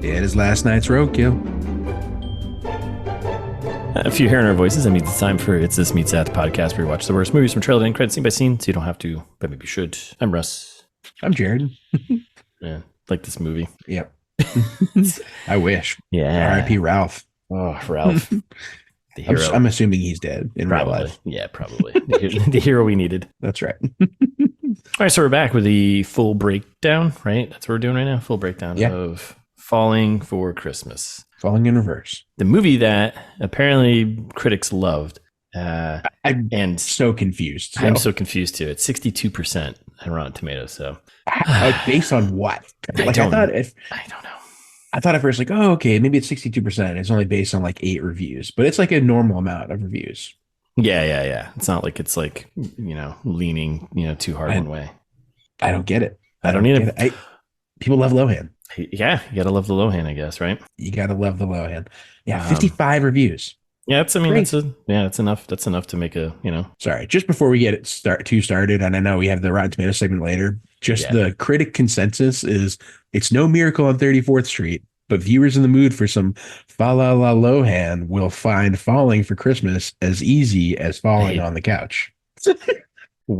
It is last night's roadkill. If you hear our voices, that means it's time for It's This Meets That, the podcast where we watch the worst movies from trailer to end credits scene by scene, so you don't have to, but maybe you should. I'm Russ. I'm Jared. Yeah, like this movie. Yep. I wish. Yeah. R.I.P. Ralph. Oh, Ralph. The hero. I'm assuming he's dead in Probably. real life. Yeah, probably. The hero we needed. That's right. All right, so we're back with the full breakdown, right? That's what we're doing right now. Full breakdown of Falling for Christmas. Falling in reverse. The movie that apparently critics loved. I'm so confused. I'm so confused too. It's 62% on Rotten Tomatoes. So based on what? I don't know. I thought at first, like, oh, okay, maybe it's 62%. It's only based on like 8 reviews, but it's like a normal amount of reviews. Yeah. It's not like it's like, leaning, too hard one way. I don't get it. I don't need it. People love Lohan. Yeah, you gotta love the Lohan, I guess, right? You gotta love the Lohan. Yeah, 55 reviews. Yeah, that's enough. That's enough to make a, Sorry, just before we get started, and I know we have the Rotten Tomatoes segment later, the critic consensus is it's no miracle on 34th Street, but viewers in the mood for some fa la la Lohan will find Falling for Christmas as easy as falling on the couch.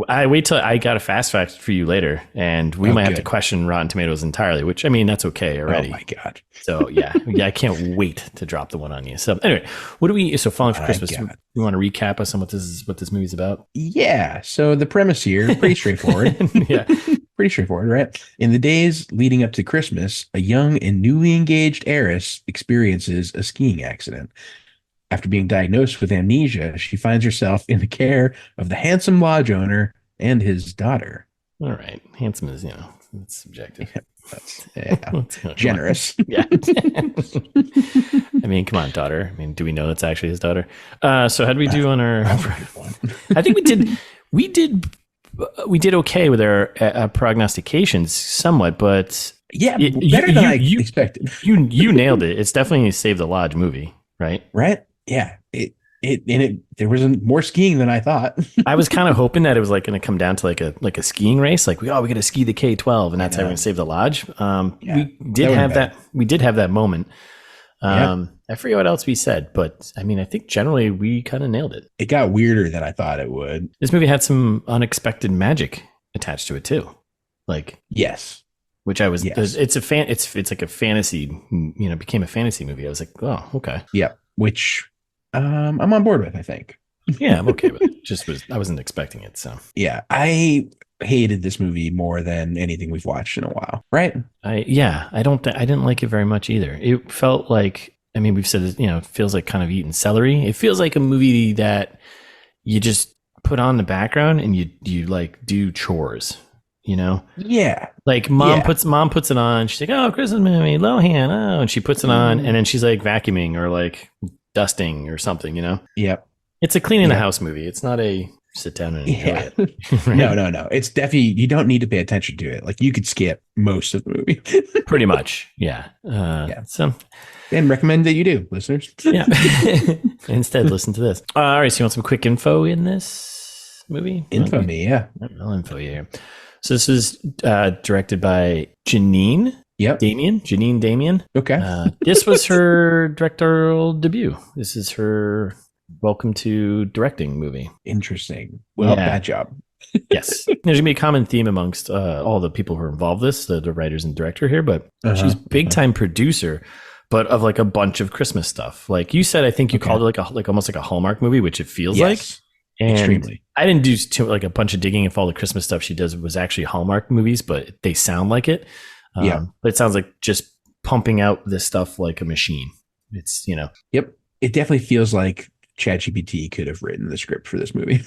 I wait till I got a fast fact for you later, and we might have to question Rotten Tomatoes entirely, which, I mean, that's okay already. Oh my God. So yeah, I can't wait to drop the one on you. So anyway, Falling for Christmas, you want to recap us on what this movie's about? Yeah. So the premise here, pretty straightforward. Yeah. Pretty straightforward, right? In the days leading up to Christmas, a young and newly engaged heiress experiences a skiing accident. After being diagnosed with amnesia, she finds herself in the care of the handsome lodge owner and his daughter. All right. Handsome is, it's subjective. That's generous. Yeah. I mean, come on, daughter. I mean, do we know that's actually his daughter? So how did we do on our... I think we did okay with our prognostications somewhat, but... Yeah, better than I expected. You nailed it. It's definitely a Save the Lodge movie, right? Right? Yeah, there was more skiing than I thought. I was kind of hoping that it was like going to come down to like a skiing race, like we got to ski the K-12, and that's how we're going to save the lodge. We did have that moment. I forget what else we said, but I mean, I think generally we kind of nailed it. It got weirder than I thought it would. This movie had some unexpected magic attached to it too, which I was. Yes. It's like a fantasy. Became a fantasy movie. I was like, oh, okay. Yeah, which. I'm on board with, I think. Yeah, I'm okay with it. I wasn't expecting it. So yeah, I hated this movie more than anything we've watched in a while. Right? I didn't like it very much either. It felt like, I mean, we've said it feels like kind of eating celery. It feels like a movie that you just put on the background and you like do chores. Yeah. Like mom puts it on. She's like, oh, Christmas movie, Lohan. Oh, and she puts it on, and then she's like vacuuming or like dusting or something, Yep. It's a cleaning the house movie. It's not a sit down and enjoy it. Right? No. It's definitely, you don't need to pay attention to it. Like you could skip most of the movie. Pretty much. Yeah. So and recommend that you do, listeners. Yeah. Instead, listen to this. All right. So you want some quick info in this movie? Info me, yeah. I'll info you here. So this is directed by Janine. Yep. Janine Damian. Okay. This was her directorial debut. This is her welcome to directing movie. Interesting. Well, bad job. Yes. There's going to be a common theme amongst all the people who are involved in the writers and director here, but she's big time producer, but of like a bunch of Christmas stuff. Like you said, I think you called it like almost like a Hallmark movie, which it feels like. And extremely. I didn't do like a bunch of digging if all the Christmas stuff she does was actually Hallmark movies, but they sound like it. But it sounds like just pumping out this stuff like a machine. It's, Yep. It definitely feels like ChatGPT could have written the script for this movie.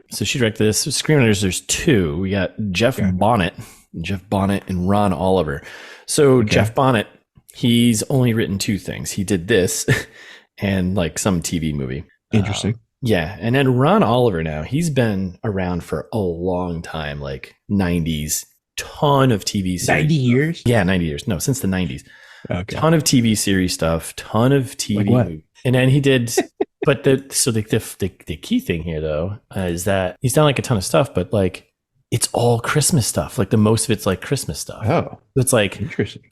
So she directed this. Screenwriters, there's 2. We got Jeff Bonnet and Ron Oliver. So Jeff Bonnet, he's only written 2 things. He did this and like some TV movie. Interesting. Yeah. And then Ron Oliver now, he's been around for a long time, like 90s. Ton of TV series. 90 years? Yeah, 90 years. No, since the 90s. Okay. Ton of TV series stuff, ton of TV. Like what? And then he did, but the key thing here though is that he's done like a ton of stuff, but like it's all Christmas stuff. Like the most of it's like Christmas stuff. Oh, it's like interesting.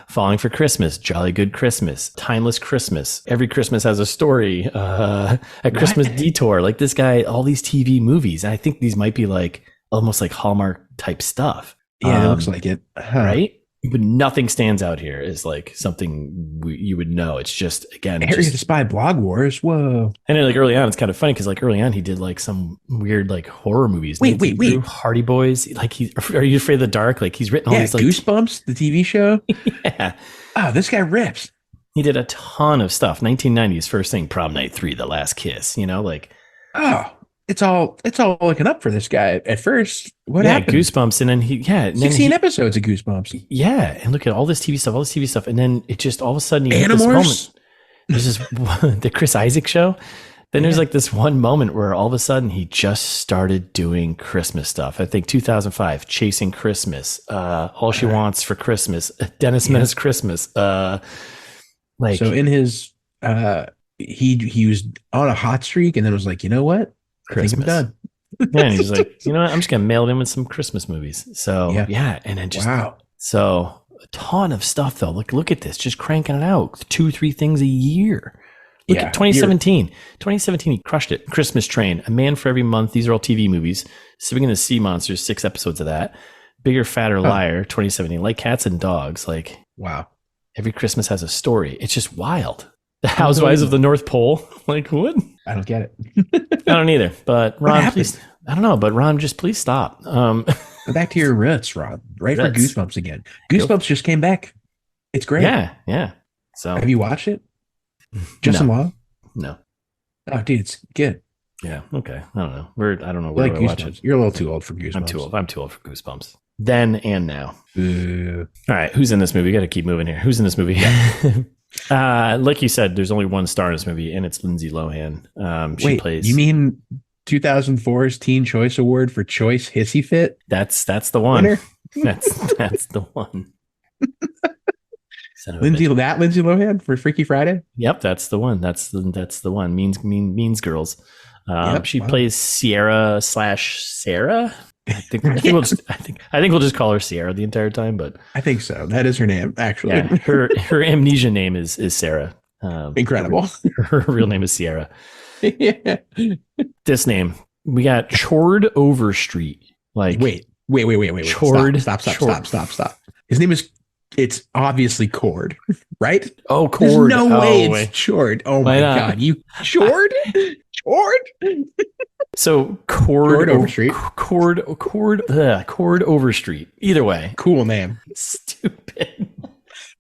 Falling for Christmas, Jolly Good Christmas, Timeless Christmas. Every Christmas has a story. A Christmas Detour. Like this guy, all these TV movies. And I think these might be like almost like Hallmark type stuff. Yeah, it looks like it. Huh. Right? But nothing stands out here as like something you would know. It's just, again, Harry the Spy Blog Wars. Whoa. And then like early on, it's kind of funny because like early on, he did like some weird like horror movies. Wait. Hardy Boys. Like Are You Afraid of the Dark? Like he's written all these like Goosebumps, the TV show. Yeah. Oh, this guy rips. He did a ton of stuff. 1990s, first thing, Prom Night 3, The Last Kiss, like. Oh, it's all looking up for this guy at first. What happened? Goosebumps. And then 16 episodes of Goosebumps. Yeah. And look at all this TV stuff. And then it just all of a sudden, Animorphs? There's this the Chris Isaac show. Then there's like this one moment where all of a sudden he just started doing Christmas stuff. I think 2005, Chasing Christmas, All She Wants for Christmas, Dennis Menace Christmas. So in his, he was on a hot streak and then was like, you know what? Christmas. I think I'm done. Yeah, and he was like, you know what? I'm just going to mail it in with some Christmas movies. So yeah. And then just, so a ton of stuff though. Look at this, just cranking it out 2-3 things a year. Look at 2017. 2017, he crushed it. Christmas Train, A Man for Every Month. These are all TV movies. Swimming in the Sea Monsters, 6 episodes of that. Bigger, Fatter, Liar, 2017. Like Cats and Dogs. Like, wow. Every Christmas has a story. It's just wild. The Housewives of the North Pole. Like, what? I don't get it. I don't either. But Ron, please. I don't know. But Ron, just please stop. Go back to your roots, Ron. For Goosebumps again. Goosebumps just came back. It's great. Yeah. So have you watched it? Justin Long? No. Oh, dude, it's good. Yeah. Okay. I don't know. I don't know where like I watch it. You're a little too old for Goosebumps. I'm too old for Goosebumps. Then and now. All right. Who's in this movie? We got to keep moving here. Who's in this movie? Like you said, there's only one star in this movie, and it's Lindsay Lohan. She plays. You mean 2004's Teen Choice Award for Choice Hissy Fit? That's the one. That's the one. Lindsay Lohan for Freaky Friday. Yep, that's the one. That's the one. Means Girls. She plays Sierra / Sarah. I think we'll just call her Sierra the entire time. But I think so. That is her name, actually. Yeah, her amnesia name is Sarah. Incredible. Her real name is Sierra. Yeah. This name, we got Chord Overstreet. Like wait. Chord. Stop. His name is. It's obviously Chord, right? Oh, Chord. There's no way it's Chord. Oh my God. You Chord? Chord? So Chord Overstreet. Chord Overstreet. Either way. Cool name. Stupid.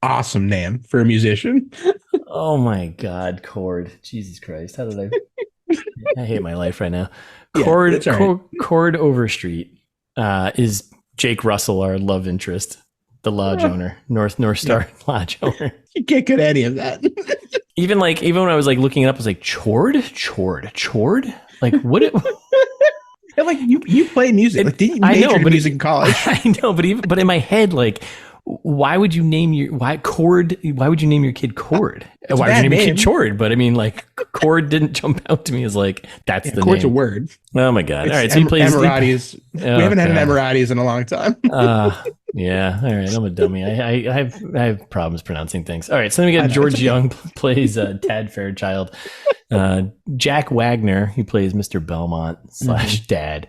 Awesome name for a musician. Oh my God, Chord. Jesus Christ. How did I hate my life right now. Chord Overstreet is Jake Russell, our love interest. The lodge owner, North Star lodge owner. You can't get any of that. even when I was like looking it up, I was like, Chord. Like what? Like you play music. Like, didn't you major in music in college? I know, but in my head, like, why would you name your Chord? Why would you name your kid Chord? Why would you name your kid Chord? But I mean, like, Chord didn't jump out to me as like that's the Chord's name. A word. Oh my God! It's all right, so he plays Emiratis. We haven't had an Emiratis in a long time. Yeah. All right. I'm a dummy. I have problems pronouncing things. All right. So then we got George Young plays Tad Fairchild. Jack Wagner, he plays Mr. Belmont / Dad.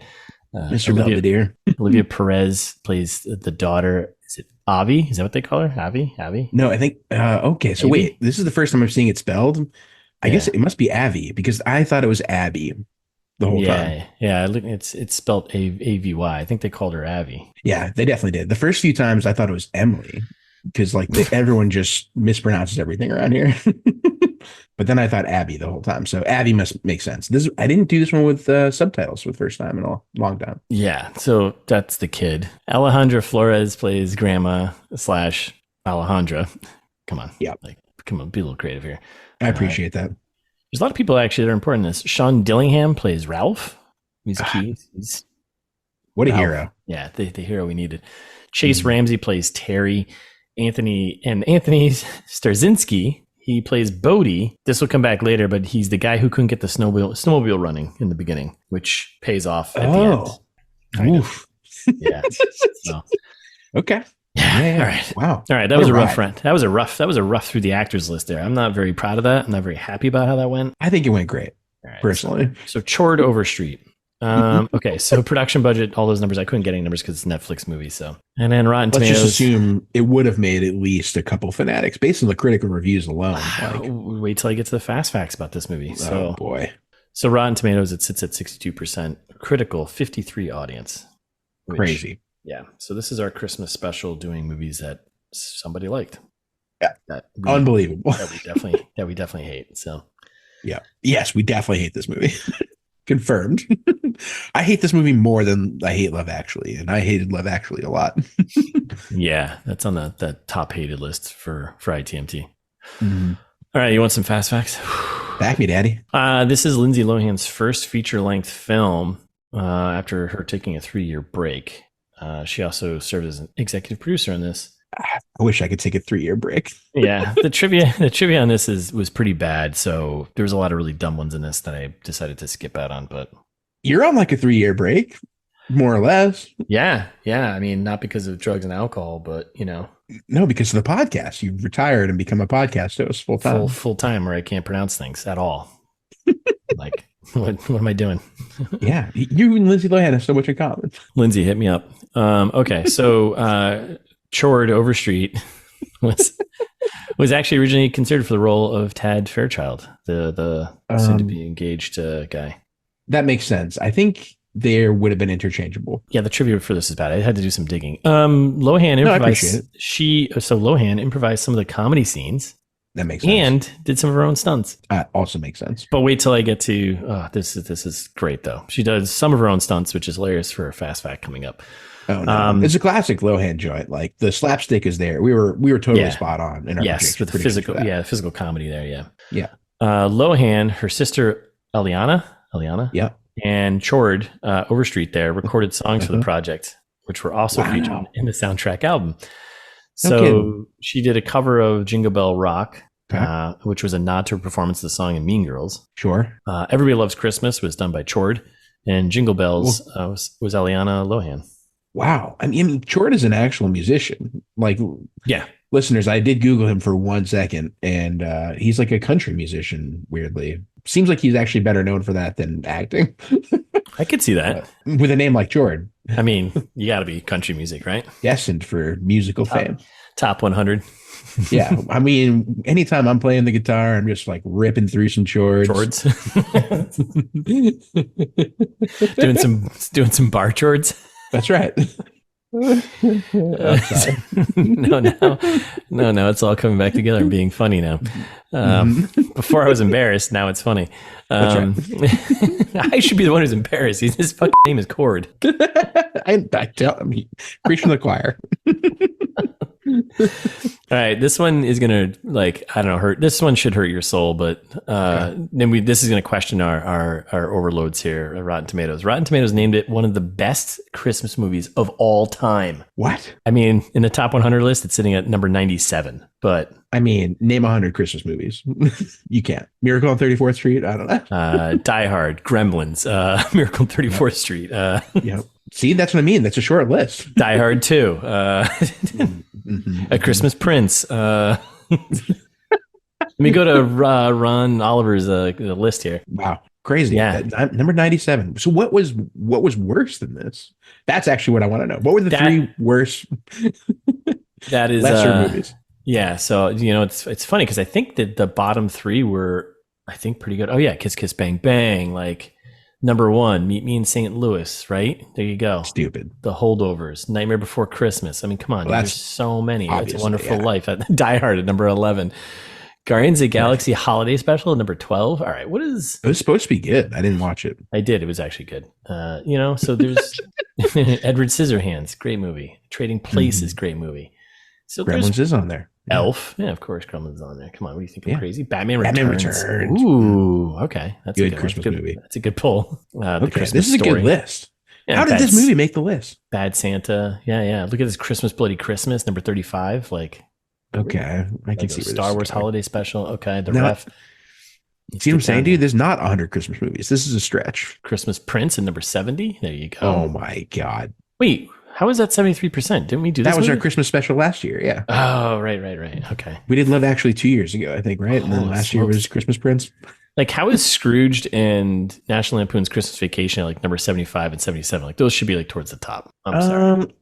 Mr. Belvedere. Olivia Perez plays the daughter. Is it Avi? Is that what they call her? Avi? No, I think. Okay. So Maybe? wait, this is the first time I'm seeing it spelled. I guess it must be Avi because I thought it was Abby the whole time. Yeah. It's spelled Avy. I think they called her Avi. Yeah, they definitely did. The first few times I thought it was Emily because like everyone just mispronounces everything around here. But then I thought Abby the whole time. So Abby must make sense. I didn't do this one with subtitles for the first time in a long time. Yeah. So that's the kid. Alejandra Flores plays grandma / Alejandra. Come on. Yeah. Like, come on, be a little creative here. I appreciate that. There's a lot of people actually that are important in this. Sean Dillingham plays Ralph. He's key. What a hero. Yeah, the hero we needed. Chase Ramsey plays Terry. Anthony Starzinski, he plays Bodie. This will come back later, but he's the guy who couldn't get the snowmobile running in the beginning, which pays off at the end. Oof. Yeah. So. Okay. Yeah. All right. Wow. All right. That was a rough run. That was a rough through the actors list there. I'm not very proud of that. I'm not very happy about how that went. I think it went great. Right, personally. So Chord Overstreet. Okay. So production budget, all those numbers. I couldn't get any numbers because it's a Netflix movie. So, and then Rotten Tomatoes. Let's just assume it would have made at least a couple fanatics based on the critical reviews alone. Wait till I get to the fast facts about this movie. So, oh boy. So Rotten Tomatoes, it sits at 62%. Critical, 53 audience. Crazy. Yeah. So this is our Christmas special doing movies that somebody liked. Yeah. Unbelievable. That we definitely hate. So yeah. Yes, we definitely hate this movie. Confirmed. I hate this movie more than I hate Love Actually, and I hated Love Actually a lot. Yeah, that's on the top hated list for ITMT. Mm-hmm. All right, you want some fast facts? Back me, Daddy. This is Lindsay Lohan's first feature-length film after her taking a 3-year break. She also served as an executive producer on this. I wish I could take a 3-year break. Yeah, the trivia on this was pretty bad. So there was a lot of really dumb ones in this that I decided to skip out on. But you're on like a 3-year break, more or less. Yeah. I mean, not because of drugs and alcohol, but no, because of the podcast. You've retired and become a podcast host full time. Full time, where I can't pronounce things at all. Like, what am I doing? Yeah, you and Lindsay Lohan have so much in common. Lindsay, hit me up. Okay, so Chord Overstreet was actually originally considered for the role of Tad Fairchild, the soon to be engaged guy. That makes sense. I think there would have been interchangeable. Yeah, the trivia for this is bad. I had to do some digging. Lohan improvised. Lohan improvised some of the comedy scenes. That makes sense. And did some of her own stunts. Also makes sense. But wait till I get to this is great though. She does some of her own stunts, which is hilarious for a fast fact coming up. Oh no. It's a classic Lohan joint. Like the slapstick is there. We were totally spot on in our with the physical comedy there, yeah. Yeah. Lohan, her sister Aliana, yeah, and Chord Overstreet there recorded songs for the project, which were also featured in the soundtrack album. So she did a cover of Jingle Bell Rock, which was a nod to her performance of the song in Mean Girls. Sure. Everybody Loves Christmas was done by Chord, and Jingle Bells was Aliana Lohan. Wow. I mean, Chord is an actual musician. Like, yeah. Listeners, I did Google him for 1 second, and he's like a country musician, weirdly. Seems like he's actually better known for that than acting. I could see that. With a name like Chord. I mean, you got to be country music, right? Destined for musical fame. Top 100. Yeah. I mean, anytime I'm playing the guitar, I'm just like ripping through some chords. doing some bar chords. That's right. No, it's all coming back together and being funny now. Before I was embarrassed, now it's funny. I should be the one who's embarrassed. His fucking name is Chord. I tell him, preach from the choir. All right, this one is gonna hurt. This one should hurt your soul, but then this is gonna question our overloads here. Rotten Tomatoes. Rotten Tomatoes named it one of the best Christmas movies of all time. What? I mean, in the top 100 list, it's sitting at number 97. But I mean, name 100 Christmas movies. You can't. Miracle on 34th Street. I don't know. Die Hard, Gremlins, Miracle on 34th Street. Yeah. See, that's what I mean. That's a short list. Die Hard 2. A Christmas Prince. Let me go to Ron Oliver's list here. Wow. Crazy. Yeah. Number 97. So what was worse than this? That's actually what I want to know. What were the three worst that is lesser movies? Yeah. So, it's funny because I think that the bottom three were, I think, pretty good. Oh, yeah. Kiss, Kiss, Bang, Bang. Like, number 1, Meet Me in St. Louis, right? There you go. Stupid. The Holdovers, Nightmare Before Christmas. I mean, come on. There's so many. It's a Wonderful Life. Die Hard at number 11. Guardians of the Galaxy Holiday Special at number 12. All right. What is... It was supposed to be good. I didn't watch it. I did. It was actually good. So there's Edward Scissorhands. Great movie. Trading Places. Great movie. So Gremlins is on there. Elf. Yeah, of course. Gremlins is on there. Come on. What do you think? I'm crazy. Batman Returns. Ooh. Okay. That's good Christmas movie. That's a good pull. This is a good list. Yeah, how did this movie make the list? Bad Santa. Yeah. Look at this Christmas Bloody Christmas, number 35. Like, okay. I can see Star Wars Holiday Special. Okay. See what I'm saying, dude? There's not 100 Christmas movies. This is a stretch. Christmas Prince at number 70. There you go. Oh my God. Wait, how is that 73%? Didn't we do this? That was our movie? Christmas special last year. Yeah. Oh, right. Okay. We did Love Actually 2 years ago, I think, right? And then Holy last year was smokes. Christmas Prince. Like, how is Scrooged and National Lampoon's Christmas Vacation like number 75 and 77? Like, those should be like towards the top. I'm sorry.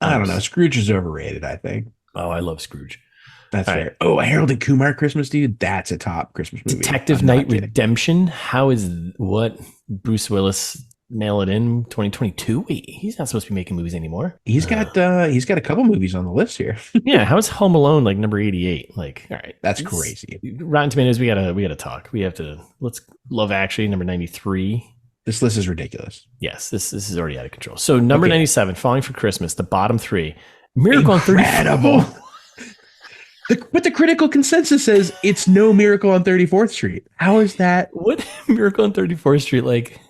I don't know. Scrooge is overrated, I think. Oh, I love Scrooge. That's All fair. right. Oh, a Harold and Kumar Christmas Dude. That's a top Christmas movie. Detective I'm not Night kidding. Redemption. How is what Bruce Willis mail it in 2022? Wait, he's not supposed to be making movies anymore. He's got a couple movies on the list here. Yeah, how is Home Alone like number 88? Like, all right, That's crazy. Rotten Tomatoes. We gotta talk. We have to. Let's Love Actually number 93. This list is ridiculous. Yes, this is already out of control. So number Okay. 97, Falling for Christmas. The bottom three. Miracle on Incredible. 34th. But the critical consensus says it's no Miracle on 34th Street. How is that? What Miracle on 34th Street? Like,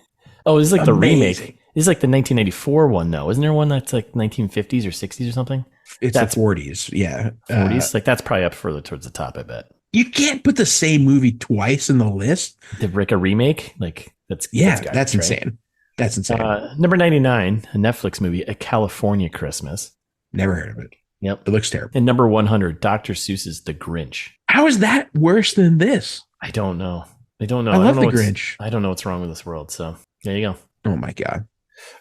oh, this is like the Amazing. remake. This is like the 1994 one, though. Isn't there one that's like 1950s or 60s or something? It's That's- the 40s. Yeah. 40s? Like, that's probably up further towards the top, I bet. You can't put the same movie twice in the list. The Rick a remake? Like, that's That's garbage, right? insane. That's insane. Number 99, a Netflix movie, A California Christmas. Never heard of it. Yep. It looks terrible. And number 100, Dr. Seuss's The Grinch. How is that worse than this? I don't know. I don't know. I love don't know The what's- Grinch. I don't know what's wrong with this world. So there you go. Oh my God.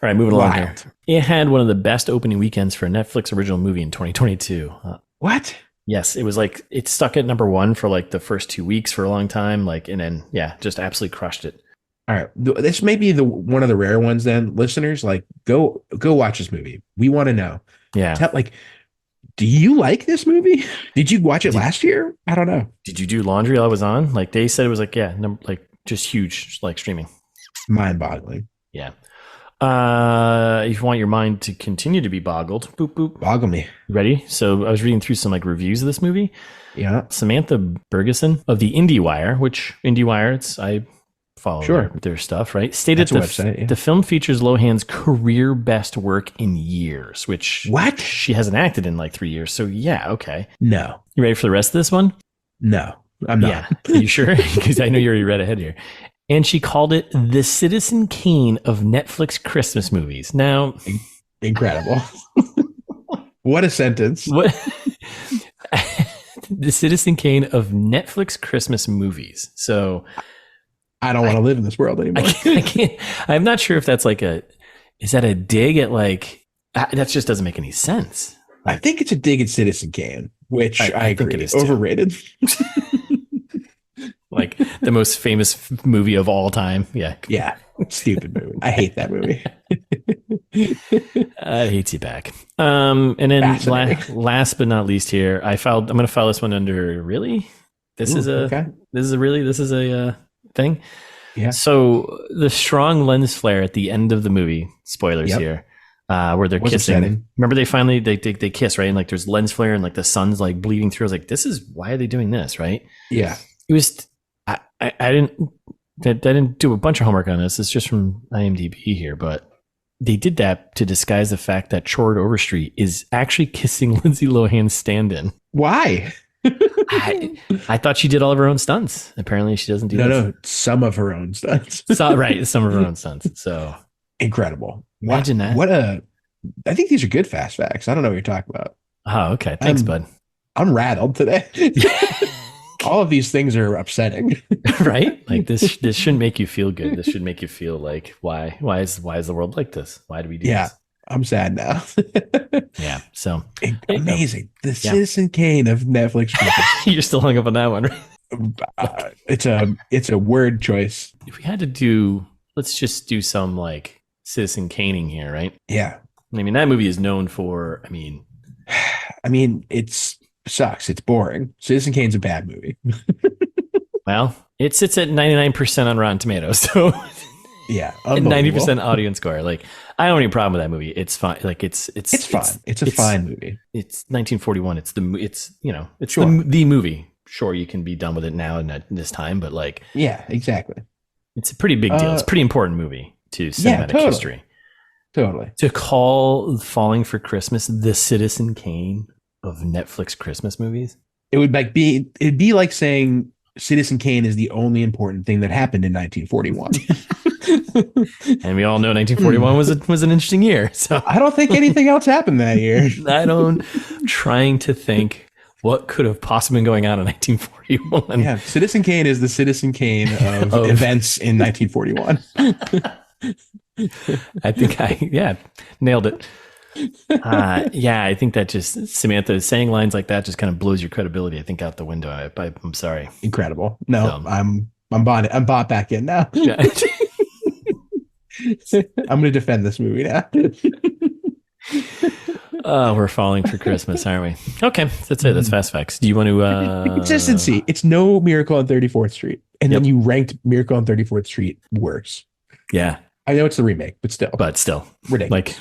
All right, moving along here. Wild. It had one of the best opening weekends for a Netflix original movie in 2022. What? Yes, it was like it stuck at number one for like the first 2 weeks for a long time. Like, and then just absolutely crushed it. All right. This may be one of the rare ones then. Listeners, like go watch this movie. We want to know. Yeah. Do you like this movie? Did you watch it last year? I don't know. Did you do laundry while I was on? Like they said it was like like just huge, like streaming. Mind-boggling. Yeah. If you want your mind to continue to be boggled, boop boop. Boggle me. Ready? So I was reading through some like reviews of this movie. Yeah. Samantha Bergeson of the IndieWire, which IndieWire, I follow Sure. their stuff, right? Stated That's a website, yeah. the film features Lohan's career best work in years, which What? she hasn't acted in like 3 years. So yeah, okay. No. You ready for the rest of this one? No. I'm not. Yeah. Are you sure? Because I know you already read ahead here. And she called it the Citizen Kane of Netflix Christmas movies. Now, Incredible. What a sentence. what? The Citizen Kane of Netflix Christmas movies. So I don't want to live in this world anymore. I can't. I'm not sure if that's like is that a dig at like that just doesn't make any sense. I think it's a dig at Citizen Kane, which I I think agree it is too. overrated. Like the most famous movie of all time. Yeah. Yeah. Stupid movie. I hate that movie. I hate you back. And then Fascinating. last but not least here, I'm going to file this one under really. This is a thing. Yeah. So the strong lens flare at the end of the movie, spoilers Yep. here, where they're Was kissing. upsetting. Remember they finally they kiss, right? And like there's lens flare and like the sun's like bleeding through. I was like, why are they doing this, right? Yeah. It was I didn't do a bunch of homework on this. It's just from IMDb here, but they did that to disguise the fact that Chord Overstreet is actually kissing Lindsay Lohan's stand-in. Why? I thought she did all of her own stunts. Apparently, she doesn't do that. No, some of her own stunts. Right, some of her own stunts. So Incredible. imagine that. I think these are good fast facts. I don't know what you're talking about. Oh, okay. Thanks, bud. I'm rattled today. All of these things are upsetting. Right? Like this shouldn't make you feel good. This should make you feel like why is the world like this? Why do we do this? I'm sad now. Yeah. So Amazing. The Citizen Kane of Netflix. you're still hung up on that one, right? It's a word choice. If we had to let's just do some like Citizen Caning here, right? Yeah. I mean, that movie is known for, It's sucks. It's boring. Citizen Kane's a bad movie. well, it sits at 99% on Rotten Tomatoes. So Yeah. and Unbelievable. 90% audience score. Like, I don't have any problem with that movie. It's fine. Like it's fine. It's a fine movie. It's 1941. It's Sure. the movie. Sure, you can be done with it now and at this time, but like, Yeah, exactly. it's a pretty big deal. It's a pretty important movie to cinematic totally. history. Totally. To call Falling for Christmas the Citizen Kane of Netflix Christmas movies. It would it'd be like saying Citizen Kane is the only important thing that happened in 1941. And we all know 1941 was an interesting year. So I don't think anything else happened that year. I'm trying to think what could have possibly been going on in 1941. Yeah, Citizen Kane is the Citizen Kane of events in 1941. I think nailed it. I think that just Samantha saying lines like that just kind of blows your credibility, I think, out the window. I'm sorry. Incredible. No, I'm bought back in now. Yeah. I'm going to defend this movie now. Oh, we're falling for Christmas, aren't we? Okay, that's it. That's fast facts. Do you want to consistency? It's no Miracle on 34th Street, and then you ranked Miracle on 34th Street worse. Yeah, I know it's the remake, but still ridiculous. Like,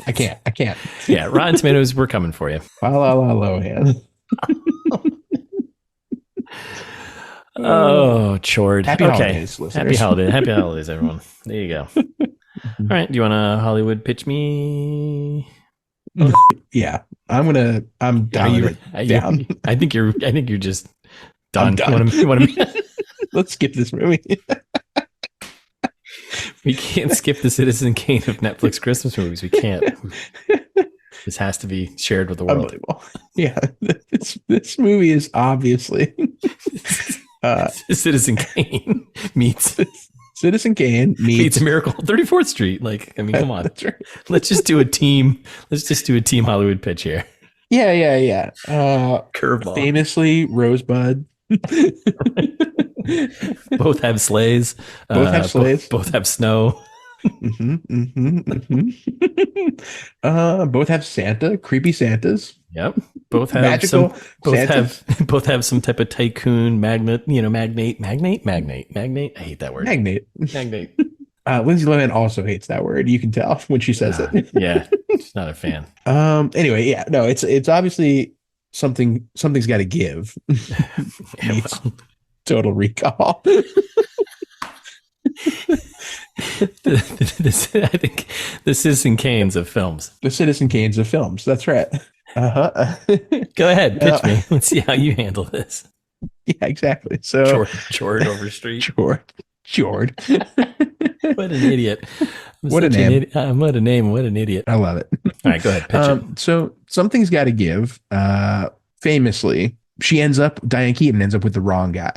I can't. Yeah, Rotten Tomatoes, we're coming for you. Lohan. Oh, Chord. Happy holidays, listeners. Happy holidays, everyone. There you go. All right, do you want to Hollywood pitch me? Yeah, I'm down. I think you're just done. I'm done. You want to Let's skip this movie. We can't skip the Citizen Kane of Netflix Christmas movies. We can't. This has to be shared with the world. Yeah, this movie is obviously Citizen Kane meets Miracle on 34th Street. Like, I mean, come on. That's right. Let's just do a team Hollywood pitch here. Yeah. Curveball. Famously, Rosebud. Both have sleighs. Both have snow. Both have Santa, creepy Santas. Yep. Both have magical. Both have some type of tycoon magnate. Magnate. I hate that word. Magnate. Lindsay Lohan also hates that word. You can tell when she says it. Yeah, she's not a fan. Anyway, yeah, no, it's obviously something's got to give. Total Recall. I think the Citizen Kanes of films. The Citizen Kanes of films. That's right. Go ahead, pitch me. Let's see how you handle this. Yeah, exactly. So Chord Overstreet. Chord. What an idiot. What a name. What a name. What an idiot. I love it. All right, go ahead. Pitch it. So something's got to give. Famously, Diane Keaton ends up with the wrong guy,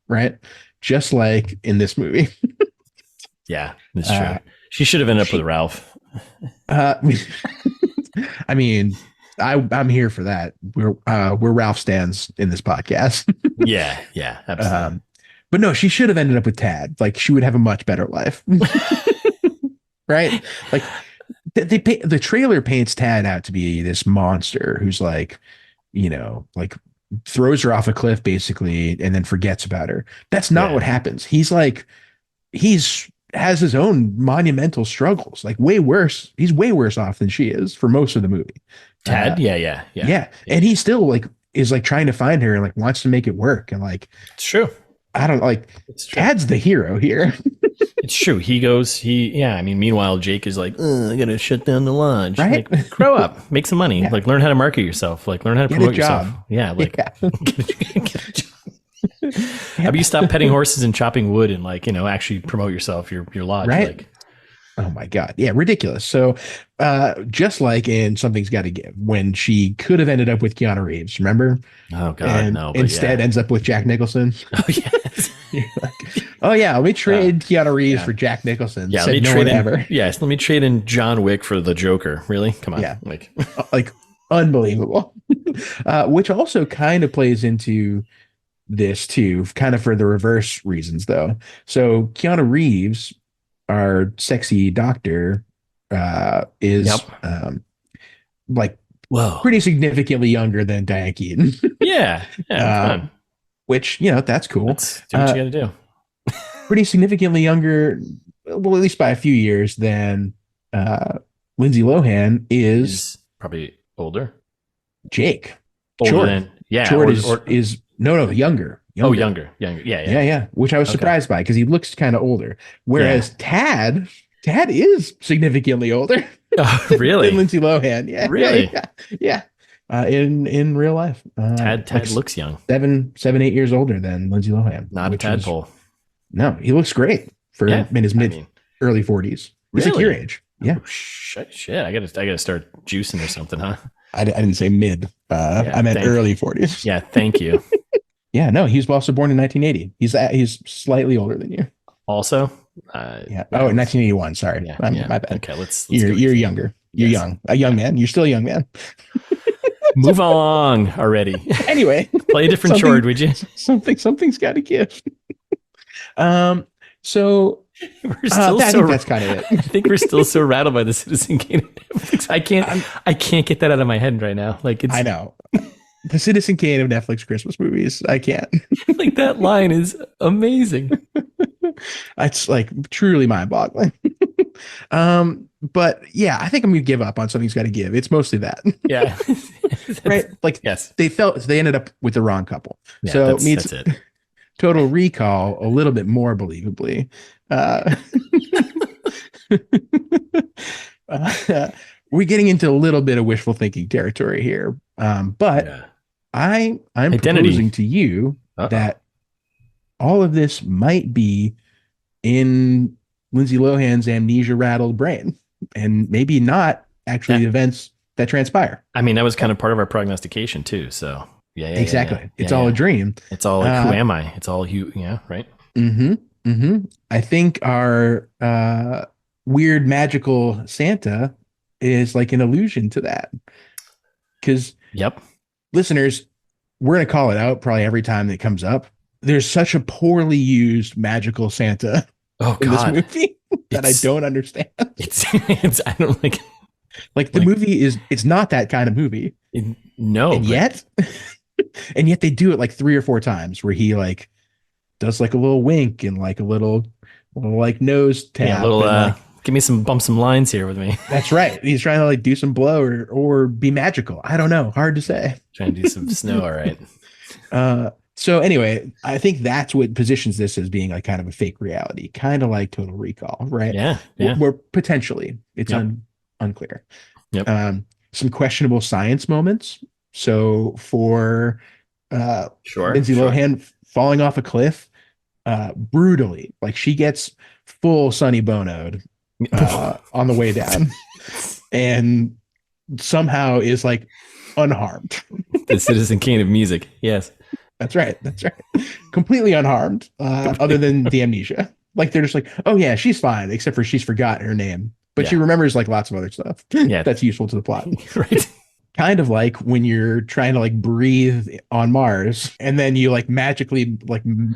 right? Just like in this movie. Yeah, that's true. She should have ended up with Ralph. I mean, I'm here for that. We're Ralph stands in this podcast. Yeah, absolutely. But no, she should have ended up with Tad. Like, she would have a much better life. Right? Like, the trailer paints Tad out to be this monster who's like, throws her off a cliff basically and then forgets about her. That's not what happens. He's has his own monumental struggles, like way worse. He's way worse off than she is for most of the movie. Tad, yeah. And he still is trying to find her and wants to make it work. And it's true. I don't Tad's the hero here. It's true. Meanwhile, Jake is like, I gotta shut down the lodge. Right? Grow up, make some money, learn how to market yourself, learn how to promote yourself. Yeah, get a job. How about you stop petting horses and chopping wood and actually promote yourself, your lodge, right? Oh my God. Yeah. Ridiculous. So, just like in Something's Gotta Give, when she could have ended up with Keanu Reeves, remember? Oh God, and no. Instead ends up with Jack Nicholson. Oh yes. Let me trade Keanu Reeves for Jack Nicholson. Yeah. Let me trade in John Wick for the Joker. Really? Come on. Yeah. Unbelievable. Which also kind of plays into this too, kind of for the reverse reasons though. So Keanu Reeves, our sexy doctor, is pretty significantly younger than Diane Keaton. Yeah. Which, that's cool. Do what you got to do. Pretty significantly younger, well, at least by a few years, than Lindsay Lohan is. Probably older. Jake. Older Chord is younger. Oh, younger. Yeah. Which I was surprised by because he looks kind of older. Whereas Tad is significantly older. Oh, really? Than Lindsay Lohan. Yeah. Really? Yeah. In real life. Tad looks young. 7, 8 years older than Lindsay Lohan. Not a tadpole. No, he looks great. in his early 40s. He's like your age. Yeah. Oh, shit. I gotta start juicing or something, huh? I didn't say mid. I meant early 40s. Yeah, thank you. Yeah, no, he was also born in 1980. He's slightly older than you. Also? Yeah. Oh, in 1981. Sorry. Yeah, my bad. Okay, let's you're younger. You're young. A young man. You're still a young man. Move along already. Anyway. Play a different chord, would you? Something's got to give. So we're still I think that's kind of it. I think we're still so rattled by the Citizen Kane of Netflix. I can't get that out of my head right now. Like I know. The Citizen Kane of Netflix Christmas movies. I can't. Like that line is amazing. It's like truly mind-boggling. But yeah, I think I'm gonna give up on Something's Got to Give. It's mostly that. Yeah. Right. Like yes. They ended up with the wrong couple. Yeah, so that's it. Total Recall a little bit more believably. We're getting into a little bit of wishful thinking territory here. But I'm proposing to you that all of this might be in Lindsay Lohan's amnesia rattled brain and maybe not actually the events that transpire. I mean, that was kind of part of our prognostication too. So yeah, exactly. It's all a dream. It's all like, who am I? It's all you. Yeah. Right. I think our weird magical Santa is like an allusion to that. Because listeners, we're going to call it out probably every time that it comes up. There's such a poorly used magical Santa in this movie that I don't understand. I don't like the movie it's not that kind of movie. No. And yet they do it like 3 or 4 times where he like does like a little wink and like a little like nose tap. Yeah, a little give me some lines here with me. That's right. He's trying to like do some blow or be magical. I don't know. Hard to say. Trying to do some snow. All right. So anyway, I think that's what positions this as being like kind of a fake reality, kind of like Total Recall, right? Yeah. Where potentially it's unclear. Yep. Some questionable science moments. So for Lindsay Lohan falling off a cliff brutally, like she gets full Sonny Bono'd on the way down and somehow is like unharmed. The Citizen Kane of music. Yes. That's right. Completely unharmed, other than the amnesia. Like they're just like, oh yeah, she's fine, except for she's forgotten her name. But she remembers like lots of other stuff that's useful to the plot. Right. Kind of like when you're trying to like breathe on Mars and then you like magically like melt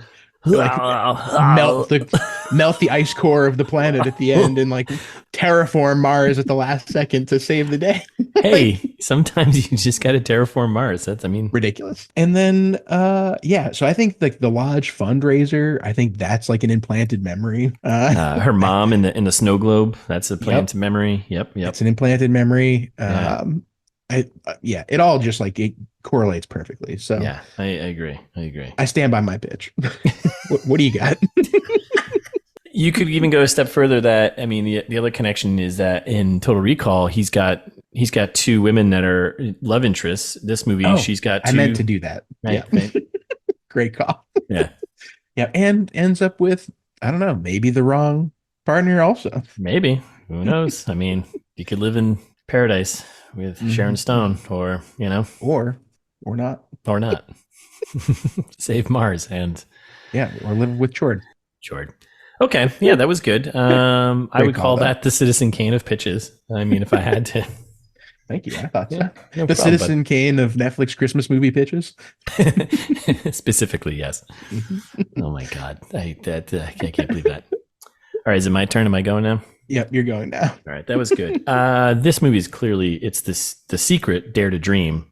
the ice core of the planet at the end and like terraform Mars at the last second to save the day. Hey, sometimes you just got to terraform Mars. That's, ridiculous. And then, so I think like the Lodge fundraiser, I think that's like an implanted memory. Her mom in the snow globe, that's a implanted memory. Yep. It's an implanted memory. It all just like it correlates perfectly. So yeah, I agree. I stand by my pitch. What do you got? You could even go a step further. That the other connection is that in Total Recall, he's got 2 women that are love interests. This movie, she's got 2. I meant to do that. Right, yeah. Right. Great call. Yeah. Yeah. And ends up with, I don't know, maybe the wrong partner also. Maybe. Who knows? You could live in paradise with Sharon Stone or not. Or not. Save Mars and or live with Chord. Okay. Yeah, that was good. I would call that the Citizen Kane of pitches. If I had to. Thank you. I thought so. No problem, Citizen Kane of Netflix Christmas movie pitches. Specifically, yes. Oh my God. I can't believe that. All right. Is it my turn? Am I going now? Yep, you're going now. All right. That was good. This movie is clearly, it's The Secret, Dare to Dream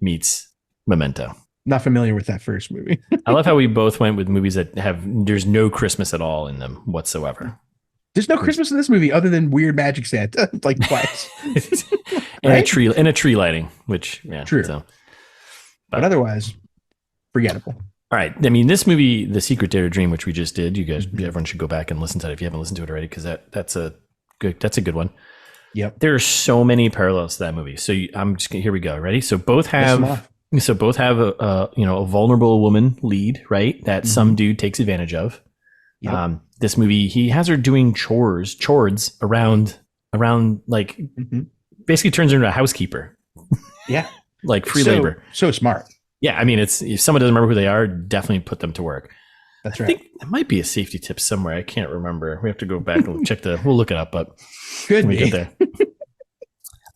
meets Memento. Not familiar with that first movie. I love how we both went with movies that there's no Christmas at all in them whatsoever. There's no Christmas in this movie other than weird magic Santa, like twice. And a tree lighting, which true. So, but otherwise, forgettable. All right. This movie, The Secret Dare to Dream, which we just did, you guys, everyone should go back and listen to that if you haven't listened to it already, because that's a good one. Yep. There are so many parallels to that movie. So here we go. Ready? So both have a vulnerable woman lead, right? That some dude takes advantage of. This movie, he has her doing chores around like basically turns her into a housekeeper. Yeah. Like free labor. So smart. Yeah. I mean, it's, if someone doesn't remember who they are, definitely put them to work. That's right. I think it might be a safety tip somewhere. I can't remember. We have to go back and we'll look it up, but good. We get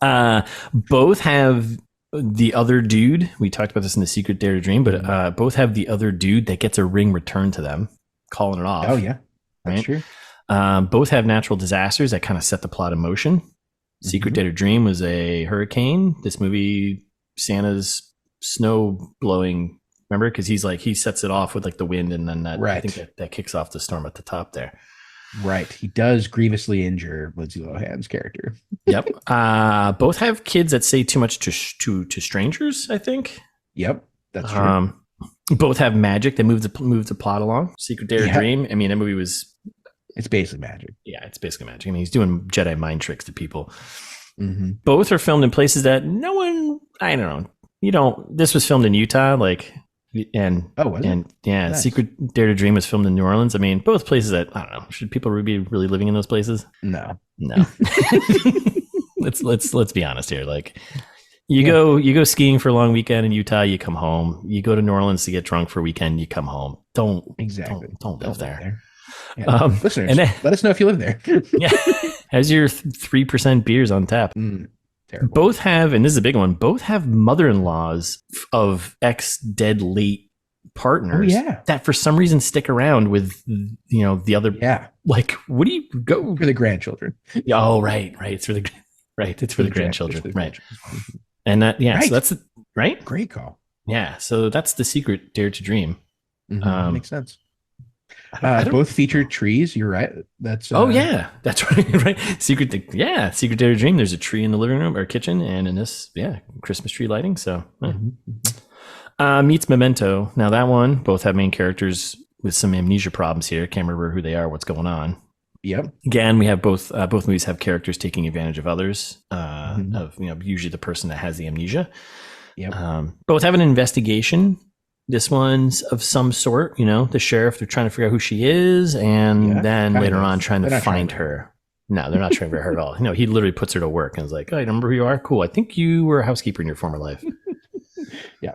there. Both have the other dude. We talked about this in The Secret Dare to Dream, but both have the other dude that gets a ring returned to them, calling it off. Oh yeah. That's true. Both have natural disasters that kind of set the plot in motion. Secret Dare to Dream was a hurricane. This movie, Santa's snow blowing. Remember, because he sets it off with like the wind, and then that, I think that kicks off the storm at the top there. Right, he does grievously injure Lindsay Lohan's character. Yep. Both have kids that say too much to strangers, I think. Yep, that's true. Both have magic that moves the plot along. Secret Dare to Dream. I mean, that movie was. It's basically magic. Yeah, it's basically magic. I mean, he's doing Jedi mind tricks to people. Both are filmed in places that no one. I don't know. This was filmed in Utah, like. Nice. Secret Dare to Dream was filmed in New Orleans. I mean, both places that I don't know. Should people be really living in those places? No. Let's be honest here. Like, you go skiing for a long weekend in Utah, you come home. You go to New Orleans to get drunk for a weekend, you come home. Don't live there. Yeah. Listeners, let us know if you live there. Yeah, has your 3% beers on tap. Terrible. Both have, and this is a big one, both have mother-in-laws of ex-dead late partners that for some reason stick around with, the other. Yeah. Like, what do you go for the grandchildren? Oh, right. It's for the grandchildren. Right. And that, so that's right. Great call. Yeah. So that's The Secret Dare to Dream. Makes sense. Both feature trees. You're right. That's that's right. Secret Dare to Dream. There's a tree in the living room or kitchen, and in this, Christmas tree lighting. So meets Memento. Now that one, both have main characters with some amnesia problems here. Can't remember who they are, what's going on. Yep. Again, we have both movies have characters taking advantage of others. Of usually the person that has the amnesia. Yep. Both have an investigation. This one's of some sort, the sheriff, they're trying to figure out who she is, and then later on trying to find her. No, they're not trying to figure her at all. He literally puts her to work and is like, oh, you remember who you are? Cool. I think you were a housekeeper in your former life. Yeah.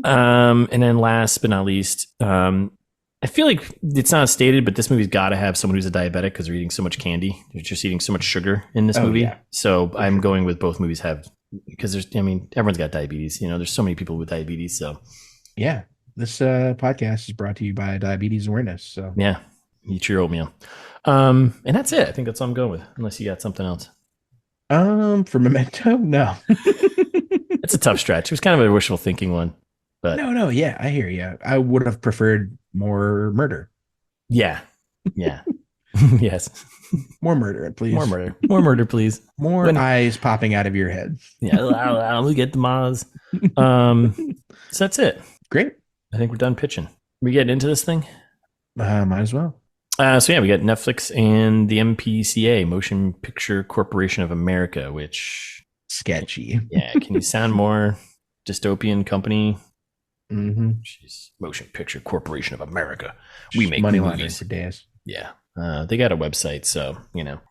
And then last but not least, I feel like it's not stated, but this movie's got to have someone who's a diabetic because they're eating so much candy. They're just eating so much sugar in this movie. Yeah. So I'm going with both movies because everyone's got diabetes. There's so many people with diabetes. So. Yeah, this podcast is brought to you by Diabetes Awareness. So yeah, eat your oatmeal. And that's it. I think that's all I'm going with, unless you got something else. For Memento, no. It's a tough stretch. It was kind of a wishful thinking one, but no, yeah, I hear you. I would have preferred more murder. Yeah. Yes. More murder, please. More murder, please. More eyes popping out of your head. Yeah, I'll get the Maz. So that's it. Great. I think we're done pitching. We getting into this thing? Might as well. We got Netflix and the MPCA, Motion Picture Corporation of America, which sketchy. Yeah, can you sound more dystopian company? Jeez. Motion Picture Corporation of America. We make money movies for days. Yeah. They got a website, so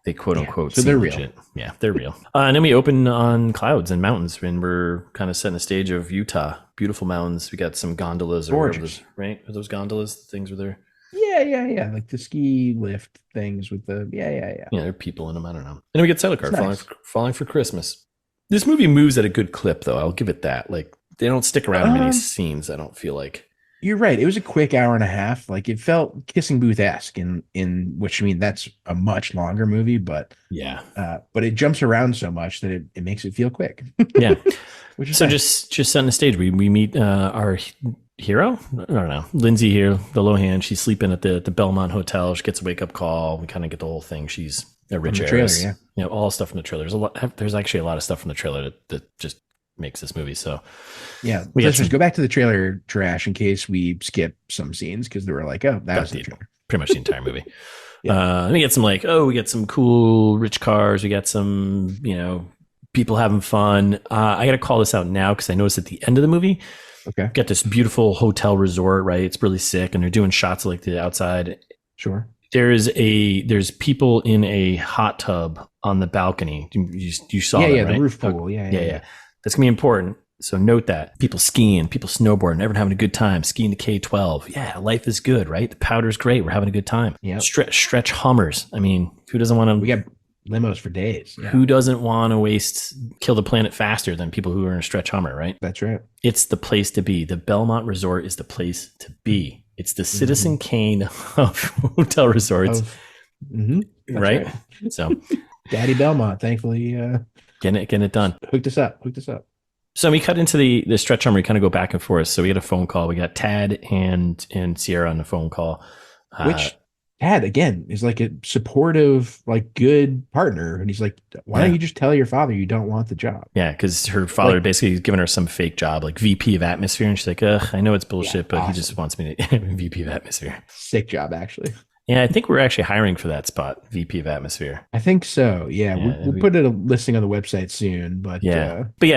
they quote unquote. So they're legit. real. Yeah, they're real. And then we open on clouds and mountains, and we're kind of setting the stage of Utah. Beautiful mountains. We got some gondolas, gorgeous, right? Are those gondolas? Things were there. Yeah. Like the ski lift things with the yeah. Yeah, there are people in them. I don't know. And then we get Sidecar falling for Christmas. This movie moves at a good clip, though. I'll give it that. Like they don't stick around in many scenes. I don't feel like. You're right. It was a quick hour and a half. Like it felt Kissing Booth-esque in which, that's a much longer movie, but but it jumps around so much that it makes it feel quick. Yeah. Which is so nice. just setting the stage. We meet our hero. I don't know. Lindsay here, the Lohan. She's sleeping at the Belmont Hotel. She gets a wake up call. We kind of get the whole thing. She's a rich heiress. Trailer, all stuff from the trailer. There's actually a lot of stuff from the trailer that just makes this movie. So listeners, go back to the trailer trash in case we skip some scenes because they were like, oh, that was the trailer. Pretty much the entire movie. We get some we get some cool rich cars. We got some people having fun. I got to call this out now because I noticed at the end of the movie, okay, got this beautiful hotel resort. Right, it's really sick, and they're doing shots of, like the outside. Sure. There's people in a hot tub on the balcony. You saw that, right? The roof pool. Yeah. That's gonna be important. So note that people skiing, people snowboarding, everyone having a good time. Skiing to K-12. Yeah, life is good, right? The powder's great. We're having a good time. Yeah. Stretch Hummers. I mean, who doesn't want to? We got limos for days. Yeah. Who doesn't want to kill the planet faster than people who are in a stretch Hummer, right? That's right. It's the place to be. The Belmont Resort is the place to be. It's the Citizen Kane of hotel resorts. Right? So Daddy Belmont, thankfully, getting it done. Hooked us up. So we cut into the stretch Hummer. We kind of go back and forth. So we had a phone call. We got Tad and Sierra on the phone call. Which Tad, again, is like a supportive, like good partner. And he's like, why don't you just tell your father you don't want the job? Yeah, because her father basically giving her some fake job, like VP of Atmosphere. And she's like, I know it's bullshit, but he just wants me to VP of Atmosphere. Sick job, actually. Yeah, I think we're actually hiring for that spot, VP of Atmosphere. I think so. Yeah, we'll put a listing on the website soon. But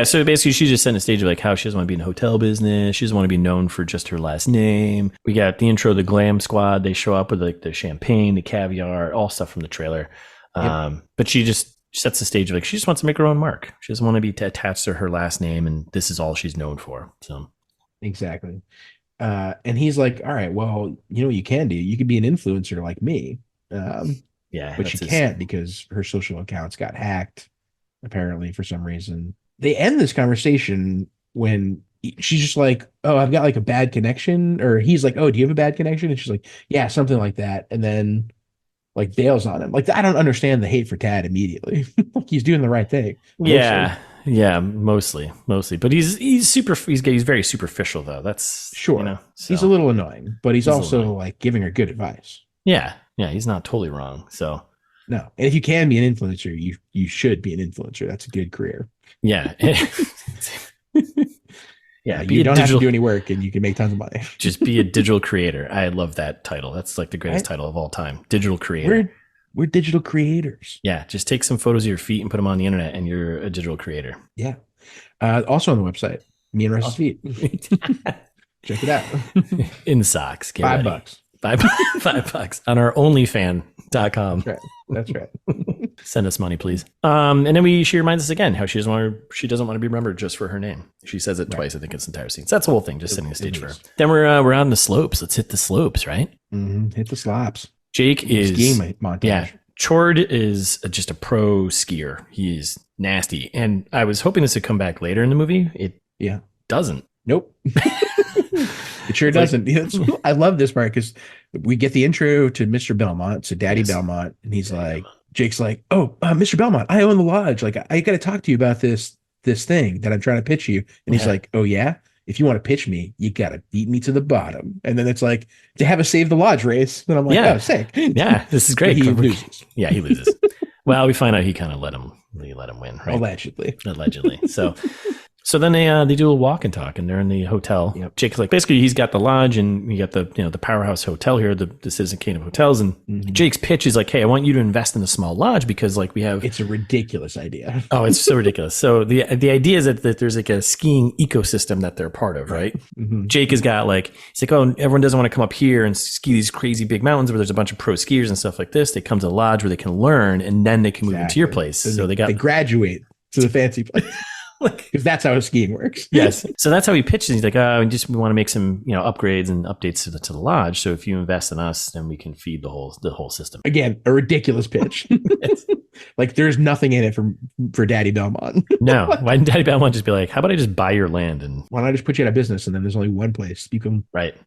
so basically, she's just setting the stage of like how she doesn't want to be in the hotel business. She doesn't want to be known for just her last name. We got the intro, the glam squad. They show up with like the champagne, the caviar, all stuff from the trailer. But she just sets the stage of like she just wants to make her own mark. She doesn't want to be attached to her last name, and this is all she's known for. So exactly. And he's like, all right, well, you know what you can do? You could be an influencer like me. But she can't because her social accounts got hacked, apparently, for some reason. They end this conversation when she's just like, oh, I've got like a bad connection. Or he's like, oh, do you have a bad connection? And she's like, yeah, something like that. And then like bails on him. Like, I don't understand the hate for Tad immediately. Like, he's doing the right thing. Yeah. Yeah, mostly, but he's very superficial though. That's sure. He's a little annoying, but he's also like giving her good advice. Yeah, he's not totally wrong. So no, and if you can be an influencer, you should be an influencer. That's a good career. Yeah, yeah. You don't have to do any work, and you can make tons of money. Just be a digital creator. I love that title. That's like the greatest title of all time. Digital creator. We're digital creators. Yeah, just take some photos of your feet and put them on the internet, and you're a digital creator. Yeah. Also on the website, me and Russ's feet. Check it out. In socks. $5. $5 on our OnlyFan.com. That's right. Send us money, please. And then she reminds us again how she doesn't want to be remembered just for her name. She says it twice, I think, in this entire scene. So that's the whole thing, just setting the stage for her. Then we're on the slopes. Let's hit the slopes, right? Hit the slopes. Jake is skiing montage. Yeah. Chord is just a pro skier. He is nasty. And I was hoping this would come back later in the movie. It doesn't. Nope. It sure doesn't. I love this part because we get the intro to Mr. Belmont, so Daddy Belmont, and he's like, Jake's like, oh, Mr. Belmont, I own the lodge. Like, I got to talk to you about this thing that I'm trying to pitch you. And he's like, oh yeah? If you want to pitch me, you got to beat me to the bottom. And then it's like to have a save the lodge race. And I'm like, oh, sick. Yeah, this is great. He loses. Yeah, he loses. Well, we find out he kind of let him win, right? Allegedly. So then they do a walk and talk, and they're in the hotel. Yep. Jake's like, basically, he's got the lodge, and we got the powerhouse hotel here, the Citizen Kane of hotels. And Jake's pitch is like, hey, I want you to invest in a small lodge because like we have. It's a ridiculous idea. Oh, it's so ridiculous. So the idea is that there's like a skiing ecosystem that they're part of, right? Jake has got like, he's like, oh, everyone doesn't want to come up here and ski these crazy big mountains where there's a bunch of pro skiers and stuff like this. They come to the lodge where they can learn, and then they can move into your place. So they graduate to the fancy place. Because that's how skiing works. Yes. So that's how he pitches. He's like, oh, we want to make some, upgrades and updates to the lodge. So if you invest in us, then we can feed the whole system. Again, a ridiculous pitch. Like there's nothing in it for Daddy Belmont. No. Why didn't Daddy Belmont just be like, how about I just buy your land and why don't I just put you out of business and then there's only one place you can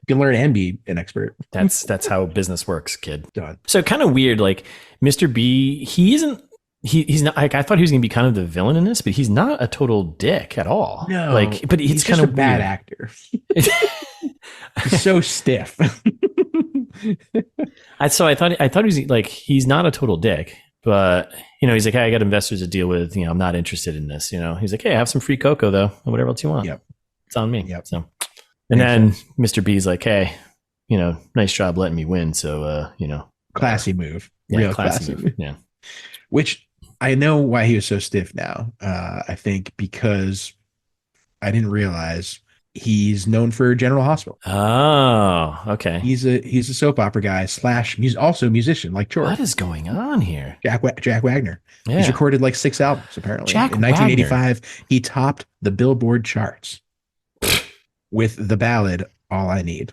learn and be an expert. That's how business works, kid. Done. So kind of weird, like Mr. B, he's not like I thought he was gonna be kind of the villain in this, but he's not a total dick at all. No, like, but he's kind of a bad actor. He's so stiff. I thought he was like he's not a total dick, but he's like, hey, I got investors to deal with. I'm not interested in this. He's like, hey, have some free cocoa though, or whatever else you want. Yep, it's on me. Yep. So, and then Mr. B's like, hey, nice job letting me win. So, classy move. Yeah, real classy move. Yeah. Which I know why he was so stiff now. I think because I didn't realize He's known for General Hospital. Oh, okay. He's a soap opera guy / he's also a musician like Chord. What is going on here? Jack Wagner. Yeah. He's recorded like 6 albums apparently. Jack In 1985, he topped the Billboard charts with the ballad "All I Need."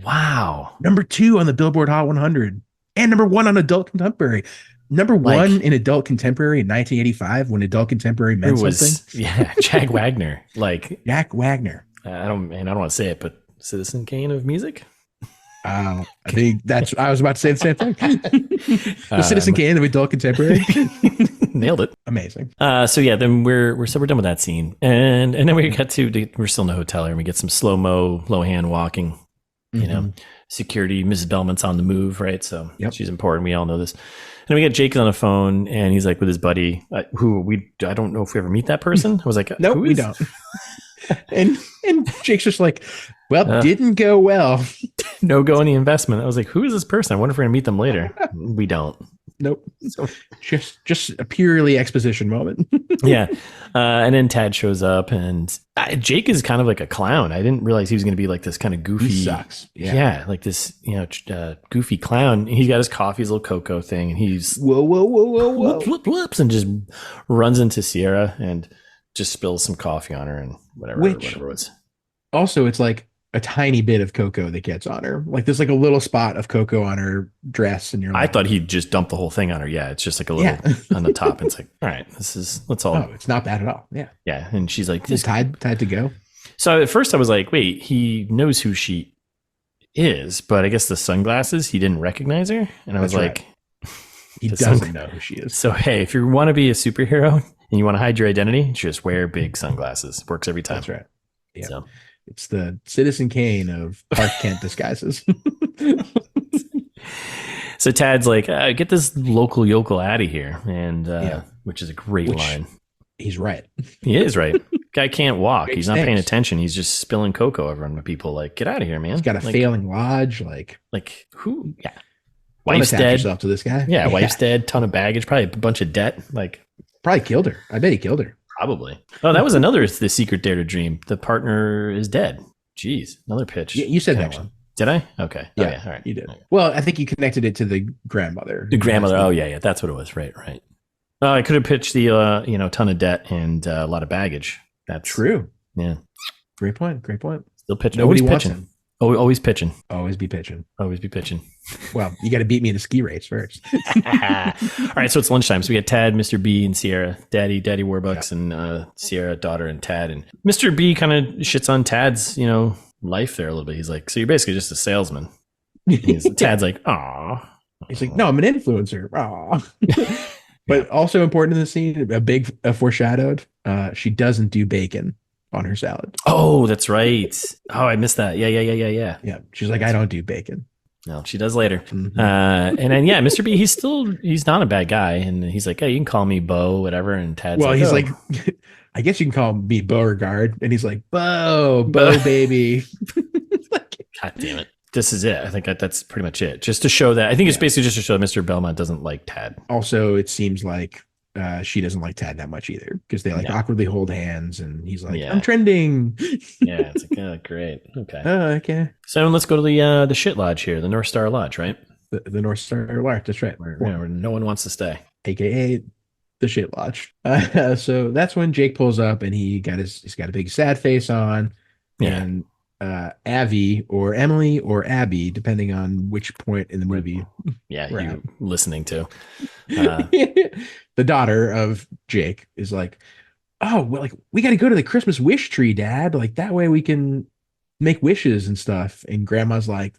Wow. Number 2 on the Billboard Hot 100 and number 1 on Adult Contemporary. Number 1 in Adult Contemporary in 1985 when Adult Contemporary meant something. Yeah, Jack Wagner. Like Jack Wagner. I don't want to say it, but Citizen Kane of music. I think I was about to say the same thing. The Citizen Kane of Adult Contemporary. Nailed it. Amazing. So yeah, then we're done with that scene, and then we get we're still in the hotel and we get some slow-mo Lohan walking. You know, security. Mrs. Belmont's on the move, right? So she's important. We all know this. And then we get Jake on the phone, and he's like with his buddy, I don't know if we ever meet that person. I was like, nope, we don't. and Jake's just like, well, didn't go well. No go any investment. I was like, who is this person? I wonder if we're gonna meet them later. We don't. Nope. So just a purely exposition moment. Yeah. And then Tad shows up, and Jake is kind of like a clown. I didn't realize he was going to be like this kind of goofy. He sucks. Yeah. Like this, goofy clown. He's got his coffee, his little cocoa thing, and he's whoa. Whoops, and just runs into Sierra and just spills some coffee on her and whatever it was. Also, it's like a tiny bit of cocoa that gets on her. Like there's like a little spot of cocoa on her dress, and you're like, I thought he'd just dump the whole thing on her. Yeah, it's just like a little on the top. It's like, all right, let's all. Oh, it's not bad at all. Yeah. Yeah. And she's like, this tied to go. So at first I was like, wait, he knows who she is, but I guess the sunglasses, he didn't recognize her. And I was like, he doesn't know who she is. So, hey, if you want to be a superhero and you want to hide your identity, just wear big sunglasses. Works every time. That's right. Yeah. So. It's the Citizen Kane of Clark Kent disguises. So Tad's like, get this local yokel out of here. And which is a great line. He's right. He is right. Guy can't walk. He's not paying stinks. attention. He's just spilling cocoa over on people. Like, get out of here, man. He's got a failing lodge. Like who? Yeah. Don't Wife's attach dead. yourself to this guy. Yeah, wife's dead. Ton of baggage. Probably a bunch of debt. Like, probably killed her. I bet he killed her. Probably. Oh, that was another The Secret Dare to Dream. The partner is dead. Jeez, another pitch. Yeah, you said connection. that one. Did I? Okay. Yeah, oh, yeah. All right. You did. Okay. Well, I think you connected it to the grandmother. The grandmother. Oh, yeah. That's what it was. Right. I could have pitched the, ton of debt and a lot of baggage. That's true. Yeah. Great point. Still pitching. Nobody always wants pitching. him. Always pitching. Always be pitching. Always be pitching. Well, you got to beat me in a ski race first. All right, so it's lunchtime. So we got Tad, Mr. B, and Sierra. Daddy Warbucks, and Sierra, daughter, and Tad. And Mr. B kind of shits on Tad's, life there a little bit. He's like, so you're basically just a salesman. Tad's like, aw. He's like, no, I'm an influencer. Aw. But also important in the scene, a big foreshadowed, she doesn't do bacon on her salad. Oh, that's right. Oh, I missed that. Yeah. Yeah. She's like, I don't do bacon. No, she does later. Mm-hmm. And then, Mr. B, he's not a bad guy. And he's like, hey, you can call me Bo, whatever. And Tad's he's like, I guess you can call me Beauregard. And he's like, Bo, baby. God damn it. This is it. I think that's pretty much it. Just to show that. I think it's basically just to show that Mr. Belmont doesn't like Tad. Also, it seems like she doesn't like Tad that much either, because they awkwardly hold hands, and he's like, I'm trending. Yeah, it's like, oh, great. Okay. Okay. So let's go to the shit lodge here, the North Star Lodge, right? The North Star Lodge, that's right. Where no one wants to stay. AKA the shit lodge. So that's when Jake pulls up, and he's got a big sad face on. Yeah. And Avi or Emily or Abby, depending on which point in the movie. Yeah, you're listening to. The daughter of Jake is like, oh, well, like, we got to go to the Christmas wish tree, Dad. Like, that way we can make wishes and stuff. And Grandma's like,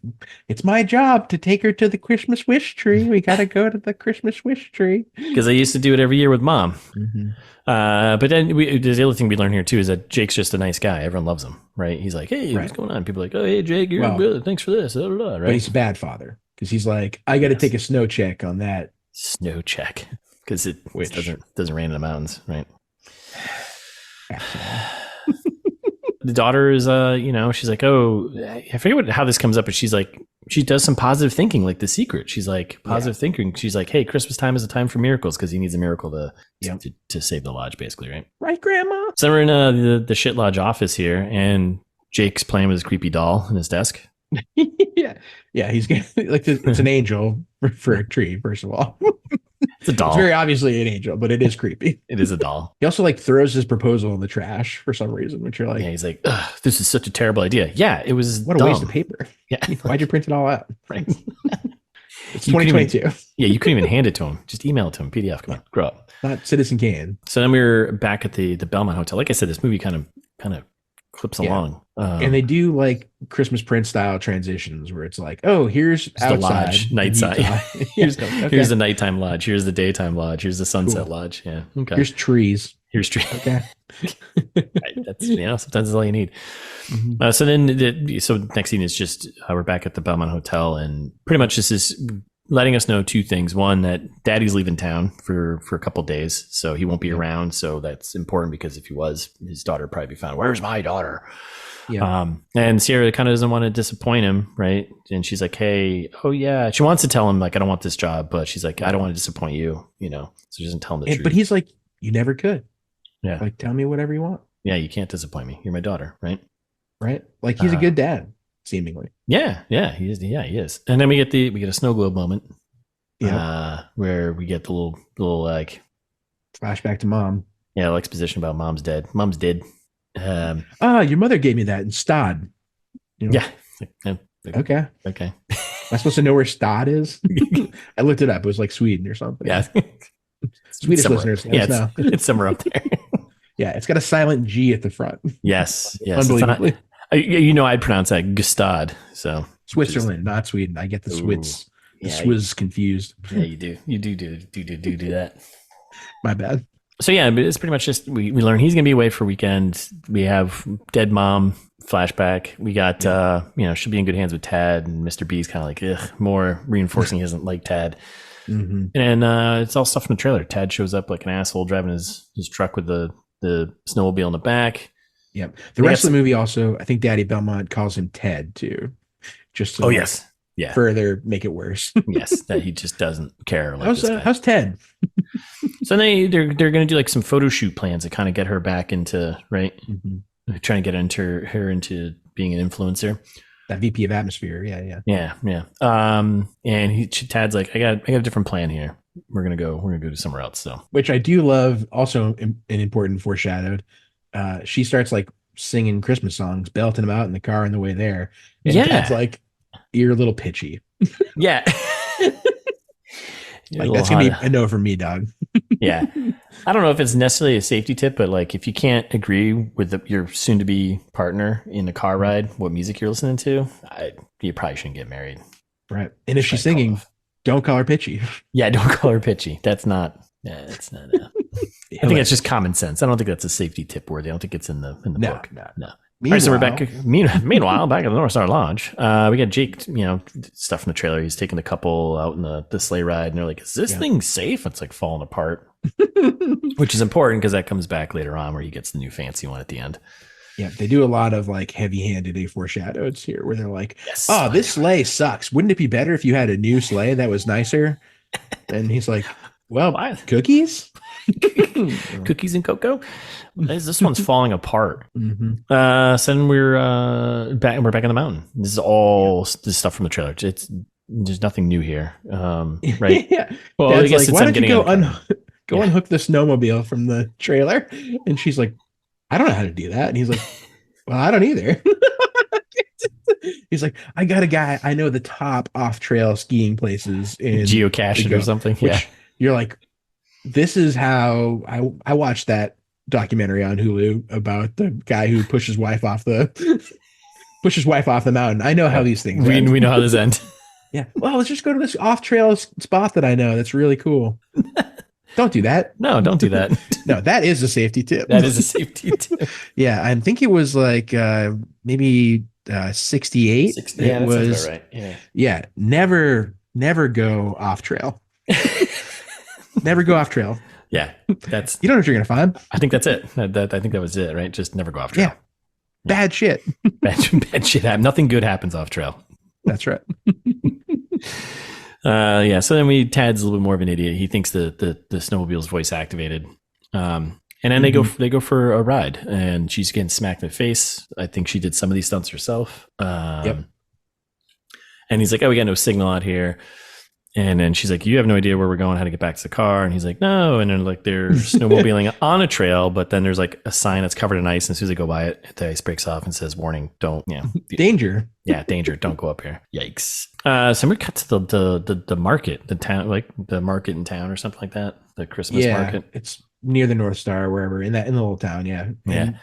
it's my job to take her to the Christmas wish tree. We got to go to the Christmas wish tree. Because I used to do it every year with Mom. Mm-hmm. But then the other thing we learn here too is that Jake's just a nice guy. Everyone loves him, right? He's like, hey, what's going on? People are like, oh, hey, Jake, you're good. Thanks for this. Blah, blah, blah, right? But he's a bad father, because he's like, I got to take a snow check on that. Snow check. Because it doesn't rain in the mountains, right? The daughter is, she's like, oh, I forget how this comes up, but she's like, she does some positive thinking, like The Secret. She's like, positive thinking. She's like, hey, Christmas time is a time for miracles, because he needs a miracle to save the lodge, basically, right? Right, Grandma? So we're in the shit lodge office here, and Jake's playing with his creepy doll in his desk. Yeah, he's gonna like it's an angel for a tree. First of all, it's a doll. It's very obviously an angel, but it is creepy. It is a doll. He also like throws his proposal in the trash for some reason, which you're like, yeah, he's like, this is such a terrible idea. Yeah, it was. What a waste of paper. Yeah, why'd you print it all out? Right. It's 2022. Yeah, you couldn't even hand it to him. Just email it to him. PDF. Come on, grow up. Not Citizen Kane. So then we were back at the Belmont Hotel. Like I said, this movie kind of clips along. And they do like Christmas Prince style transitions where it's like, oh, here's outside, the lodge, night side. Here's the nighttime lodge. Here's the daytime lodge. Here's the sunset lodge. Yeah. Okay. Here's trees. Here's trees. Okay. Right. That's sometimes that's all you need. Mm-hmm. So then, next scene is just we're back at the Belmont Hotel, and pretty much this is letting us know two things. One, that Daddy's leaving town for a couple of days, so he won't be around. So that's important because if he was, his daughter would probably be found. Where's my daughter? Yeah. And Sierra kind of doesn't want to disappoint him, right? And she's like, hey, oh yeah. She wants to tell him like, I don't want this job, but she's like, I don't want to disappoint you, so she doesn't tell him the truth. But he's like, you never could. Yeah. Like, tell me whatever you want. Yeah, you can't disappoint me. You're my daughter, right? Right. Like he's a good dad, seemingly. Yeah, he is. Yeah, he is. And then we get a snow globe moment. Yeah. Where we get the little like flashback to mom. Yeah, exposition about mom's dead. Mom's dead. Your mother gave me that in Stad. Yeah. Okay. Am I supposed to know where Stad is? I looked it up. It was like Sweden or something. Yeah. Swedish listeners. Yeah, it's somewhere up there. Yeah, it's got a silent G at the front. Yes. Unbelievably. I'd pronounce that Gustad. So Switzerland, not Sweden. I get the Swiss. The Swiss confused. Yeah, you do. You do that. My bad. So yeah, it's pretty much just we learn he's gonna be away for a weekend. We have dead mom flashback. We got she'll be in good hands with Tad, and Mr. B's kind of like more reinforcing he doesn't like Tad. Mm-hmm. And it's all stuff in the trailer. Tad shows up like an asshole driving his truck with the snowmobile in the back. Yep. The rest of the movie also, I think Daddy Belmont calls him Ted too. Just to yes. Yeah. Further make it worse. Yes, that he just doesn't care. Like how's Ted? So they're going to do like some photo shoot plans to kind of get her back into trying to get her into being an influencer. That VP of atmosphere, yeah. And Tad's like, I got a different plan here. We're gonna go to somewhere else. So, which I do love. Also, an important foreshadowed. She starts like singing Christmas songs, belting them out in the car on the way there. And Tad's like, you're a little pitchy. Yeah. Like that's gonna be a no for me, dog. Yeah. I don't know if it's necessarily a safety tip, but like if you can't agree with your soon-to-be partner in a car ride, what music you're listening to, you probably shouldn't get married. Right. And if she's singing, don't call her pitchy. Yeah, don't call her pitchy. That's not. That's not. I think it's just common sense. I don't think that's a safety tip worthy. I don't think it's in the book. No. All right, so we're back. Meanwhile, back at the North Star Lodge, we got Jake. Stuff in the trailer. He's taking the couple out in the sleigh ride, and they're like, "Is this thing safe?" It's like falling apart, which is important because that comes back later on, where he gets the new fancy one at the end. Yeah, they do a lot of like heavy-handed foreshadows here, where they're like, "Oh, this sleigh sucks. Wouldn't it be better if you had a new sleigh that was nicer?" And he's like, "Well, cookies." Cookies and cocoa. This one's falling apart. Mm-hmm. So then we're back. We're back in the mountain. This is all this stuff from the trailer. There's nothing new here, right? Yeah. Well, Dad's I guess like, why don't you go unhook the snowmobile from the trailer? And she's like, I don't know how to do that. And he's like, well, I don't either. He's like, I got a guy. I know the top off-trail skiing places in geocaching or something. Yeah. You're like, this is how I watched that documentary on Hulu about the guy who pushes his wife off the mountain. I know how these things end. We know how this end. Yeah. Well, let's just go to this off-trail spot that I know. That's really cool. Don't do that. No, don't do that. No, that is a safety tip. That is a safety tip. Yeah. I think it was like maybe 68. Yeah, that sounds about right. Yeah. Yeah. Never go off trail. Never go off trail. Yeah, you don't know what you're gonna find. I think that's it. I think that was it, right? Just never go off trail. Yeah, bad shit. bad shit. Nothing good happens off trail. That's right. Yeah. So then Tad's a little bit more of an idiot. He thinks the snowmobile's voice activated, and And then they go for a ride, and she's getting smacked in the face. I think she did some of these stunts herself. And he's like, "Oh, we got no signal out here." And then she's like, "You have no idea where we're going, how to get back to the car." And he's like, "No." And then like they're snowmobiling on a trail, but then there's like a sign that's covered in ice. And as soon as they go by it, the ice breaks off and says, "Warning, don't, danger." Yeah, danger, don't go up here. Yikes. So we cut to the market, the town, like the market in town or something like that. The Christmas market. It's near the North Star, wherever in the little town. Yeah. And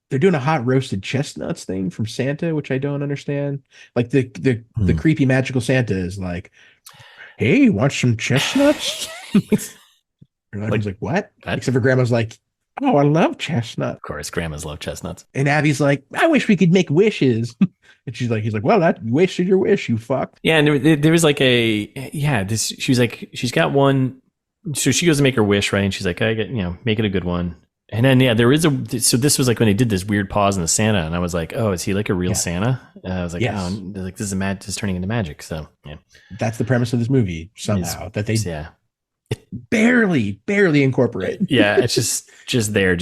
they're doing a hot roasted chestnuts thing from Santa, which I don't understand. Like the creepy magical Santa is like, "Hey, want some chestnuts?" Everyone's like, what? Except for Grandma's like, "Oh, I love chestnuts." Of course, grandmas love chestnuts. And Abby's like, "I wish we could make wishes." And he's like, "Well, that wasted your wish, you fuck." Yeah, and there was like she was like, she's got one. So she goes to make her wish, right? And she's like, "I get, make it a good one." And then, there is so this was like when they did this weird pause in the Santa, and I was like, "Oh, is he like a real Santa?" And I was like, yes. "Oh, like this is turning into magic." So yeah, that's the premise of this movie somehow that they barely incorporate. Yeah, it's just there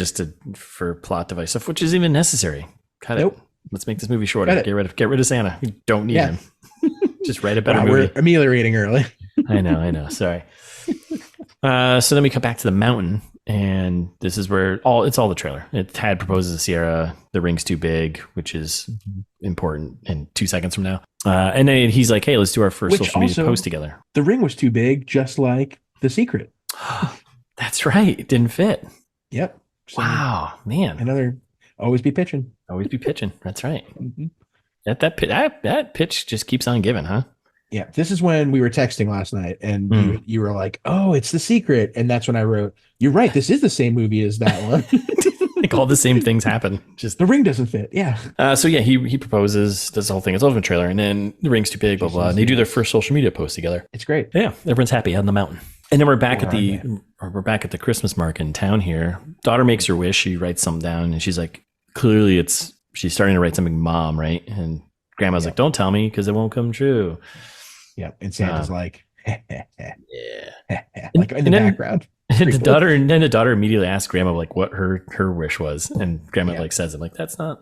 for plot device stuff, which isn't even necessary. Cut it. Let's make this movie shorter. Get rid of Santa. You don't need him. Just write a better movie. We're ameliorating early. I know. Sorry. So then we come back to the mountain, and this is where it's all the trailer. Tad proposes to Sierra. The ring's too big, which is important in 2 seconds from now. And then he's like, "Hey, let's do our first social media post together." The ring was too big, just like The Secret. That's right. It didn't fit. Yep. So wow, man. Another always be pitching. Always be pitching. That's right. Mm-hmm. That pitch just keeps on giving, huh? Yeah. This is when we were texting last night, and you were like, "Oh, it's The Secret," and that's when I wrote, "You're right. This is the same movie as that one." Like all the same things happen. Just the ring doesn't fit. Yeah. So yeah, he proposes, does the whole thing. It's all in a trailer, and then the ring's too big, blah blah. And they do their first social media post together. It's great. Yeah, everyone's happy on the mountain. And then we're back at the Christmas market in town here. Daughter makes her wish. She writes something down, and she's like, clearly she's starting to write something, Mom, right? And Grandma's like, "Don't tell me because it won't come true." Yeah, and Santa's like, yeah, like in the background. And the daughter immediately asks Grandma like what her wish was, and Grandma like says it like, "That's not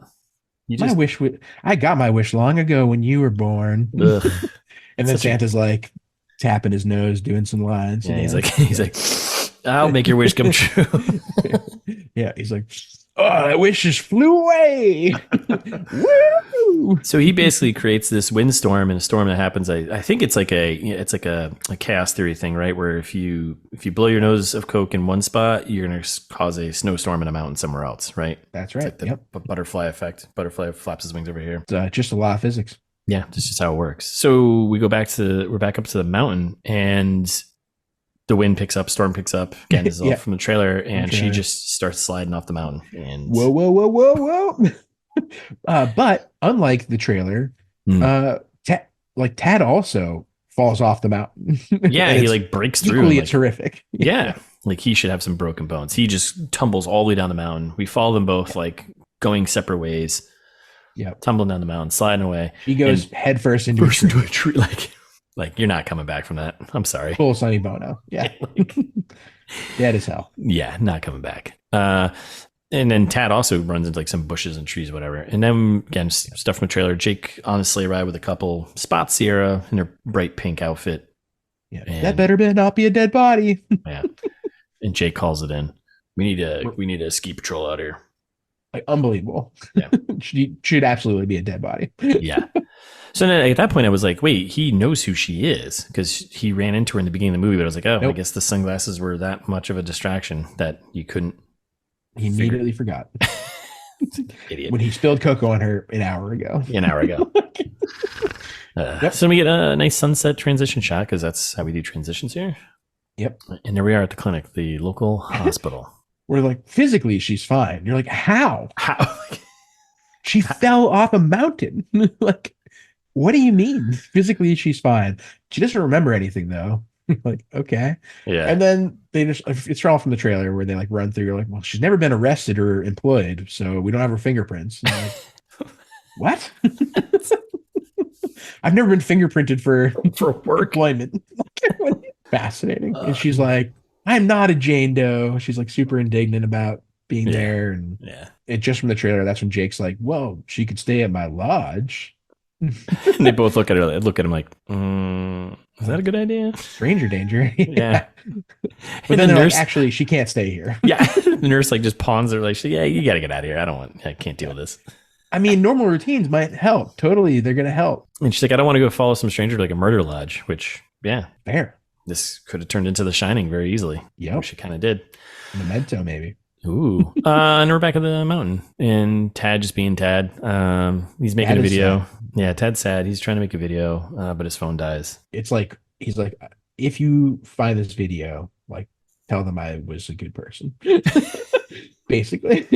my wish. I got my wish long ago when you were born." And then Santa's like tapping his nose, doing some lines. Yeah, he's like, "I'll make your wish come true." Yeah, he's like, "Oh, that wish just flew away." Woo! So he basically creates this windstorm, and a storm that happens. I think it's like a chaos theory thing, right? Where if you blow your nose of Coke in one spot, you're going to cause a snowstorm in a mountain somewhere else, right? That's right. It's like the butterfly effect. Butterfly flaps his wings over here. It's just a law of physics. Yeah, that's just how it works. So we're back up to the mountain, and the wind picks up, storm picks up. Again, this is all from the trailer, and she just starts sliding off the mountain. And whoa. But unlike the trailer, Tad also falls off the mountain. Yeah, he like breaks through. Equally, it's horrific. Yeah, like he should have some broken bones. He just tumbles all the way down the mountain. We follow them both, like going separate ways. Yeah, tumbling down the mountain, sliding away. He goes headfirst into a tree. Like you're not coming back from that. I'm sorry. Full Sonny Bono. Yeah, dead as hell. Yeah, not coming back. And then Tad also runs into like some bushes and trees, whatever. And then again, stuff from a trailer. Jake on a sleigh ride with a couple, spots Sierra in her bright pink outfit. Yeah, that better not be a dead body. Yeah, and Jake calls it in. We need a ski patrol out here. Like unbelievable. Yeah, should absolutely be a dead body. Yeah. So then at that point, I was like, wait, he knows who she is because he ran into her in the beginning of the movie. But I was like, oh, nope. I guess the sunglasses were that much of a distraction that you couldn't. He immediately forgot. Idiot. When he spilled cocoa on her an hour ago. So we get a nice sunset transition shot because that's how we do transitions here. Yep. And there we are at the clinic, the local hospital. We're like, physically, she's fine. You're like, how? How? She fell off a mountain. Like, what do you mean? Physically, she's fine. She doesn't remember anything, though. Like, okay. Yeah. And then it's all from the trailer where they like run through. You're like, well, she's never been arrested or employed, so we don't have her fingerprints. Like, what? I've never been fingerprinted for work employment. Fascinating. And she's like, I'm not a Jane Doe. She's like super indignant about being there. And it just from the trailer, that's when Jake's like, "Whoa, she could stay at my lodge." And they both look at him like, is that a good idea? Stranger danger. Yeah. But then the nurse, like, actually, she can't stay here. Yeah. The nurse like just pawns her like, yeah, you got to get out of here. I can't deal with this. I mean, normal routines might help. Totally, they're going to help. And she's like, I don't want to go follow some stranger to like a murder lodge, which, fair. This could have turned into The Shining very easily. Yeah. She kind of did. Memento, maybe. Ooh. And we're back at the mountain. And Tad just being Tad. He's making a video. Sad. Yeah, Tad's sad. He's trying to make a video, but his phone dies. It's like, he's like, if you find this video, like, tell them I was a good person. Basically.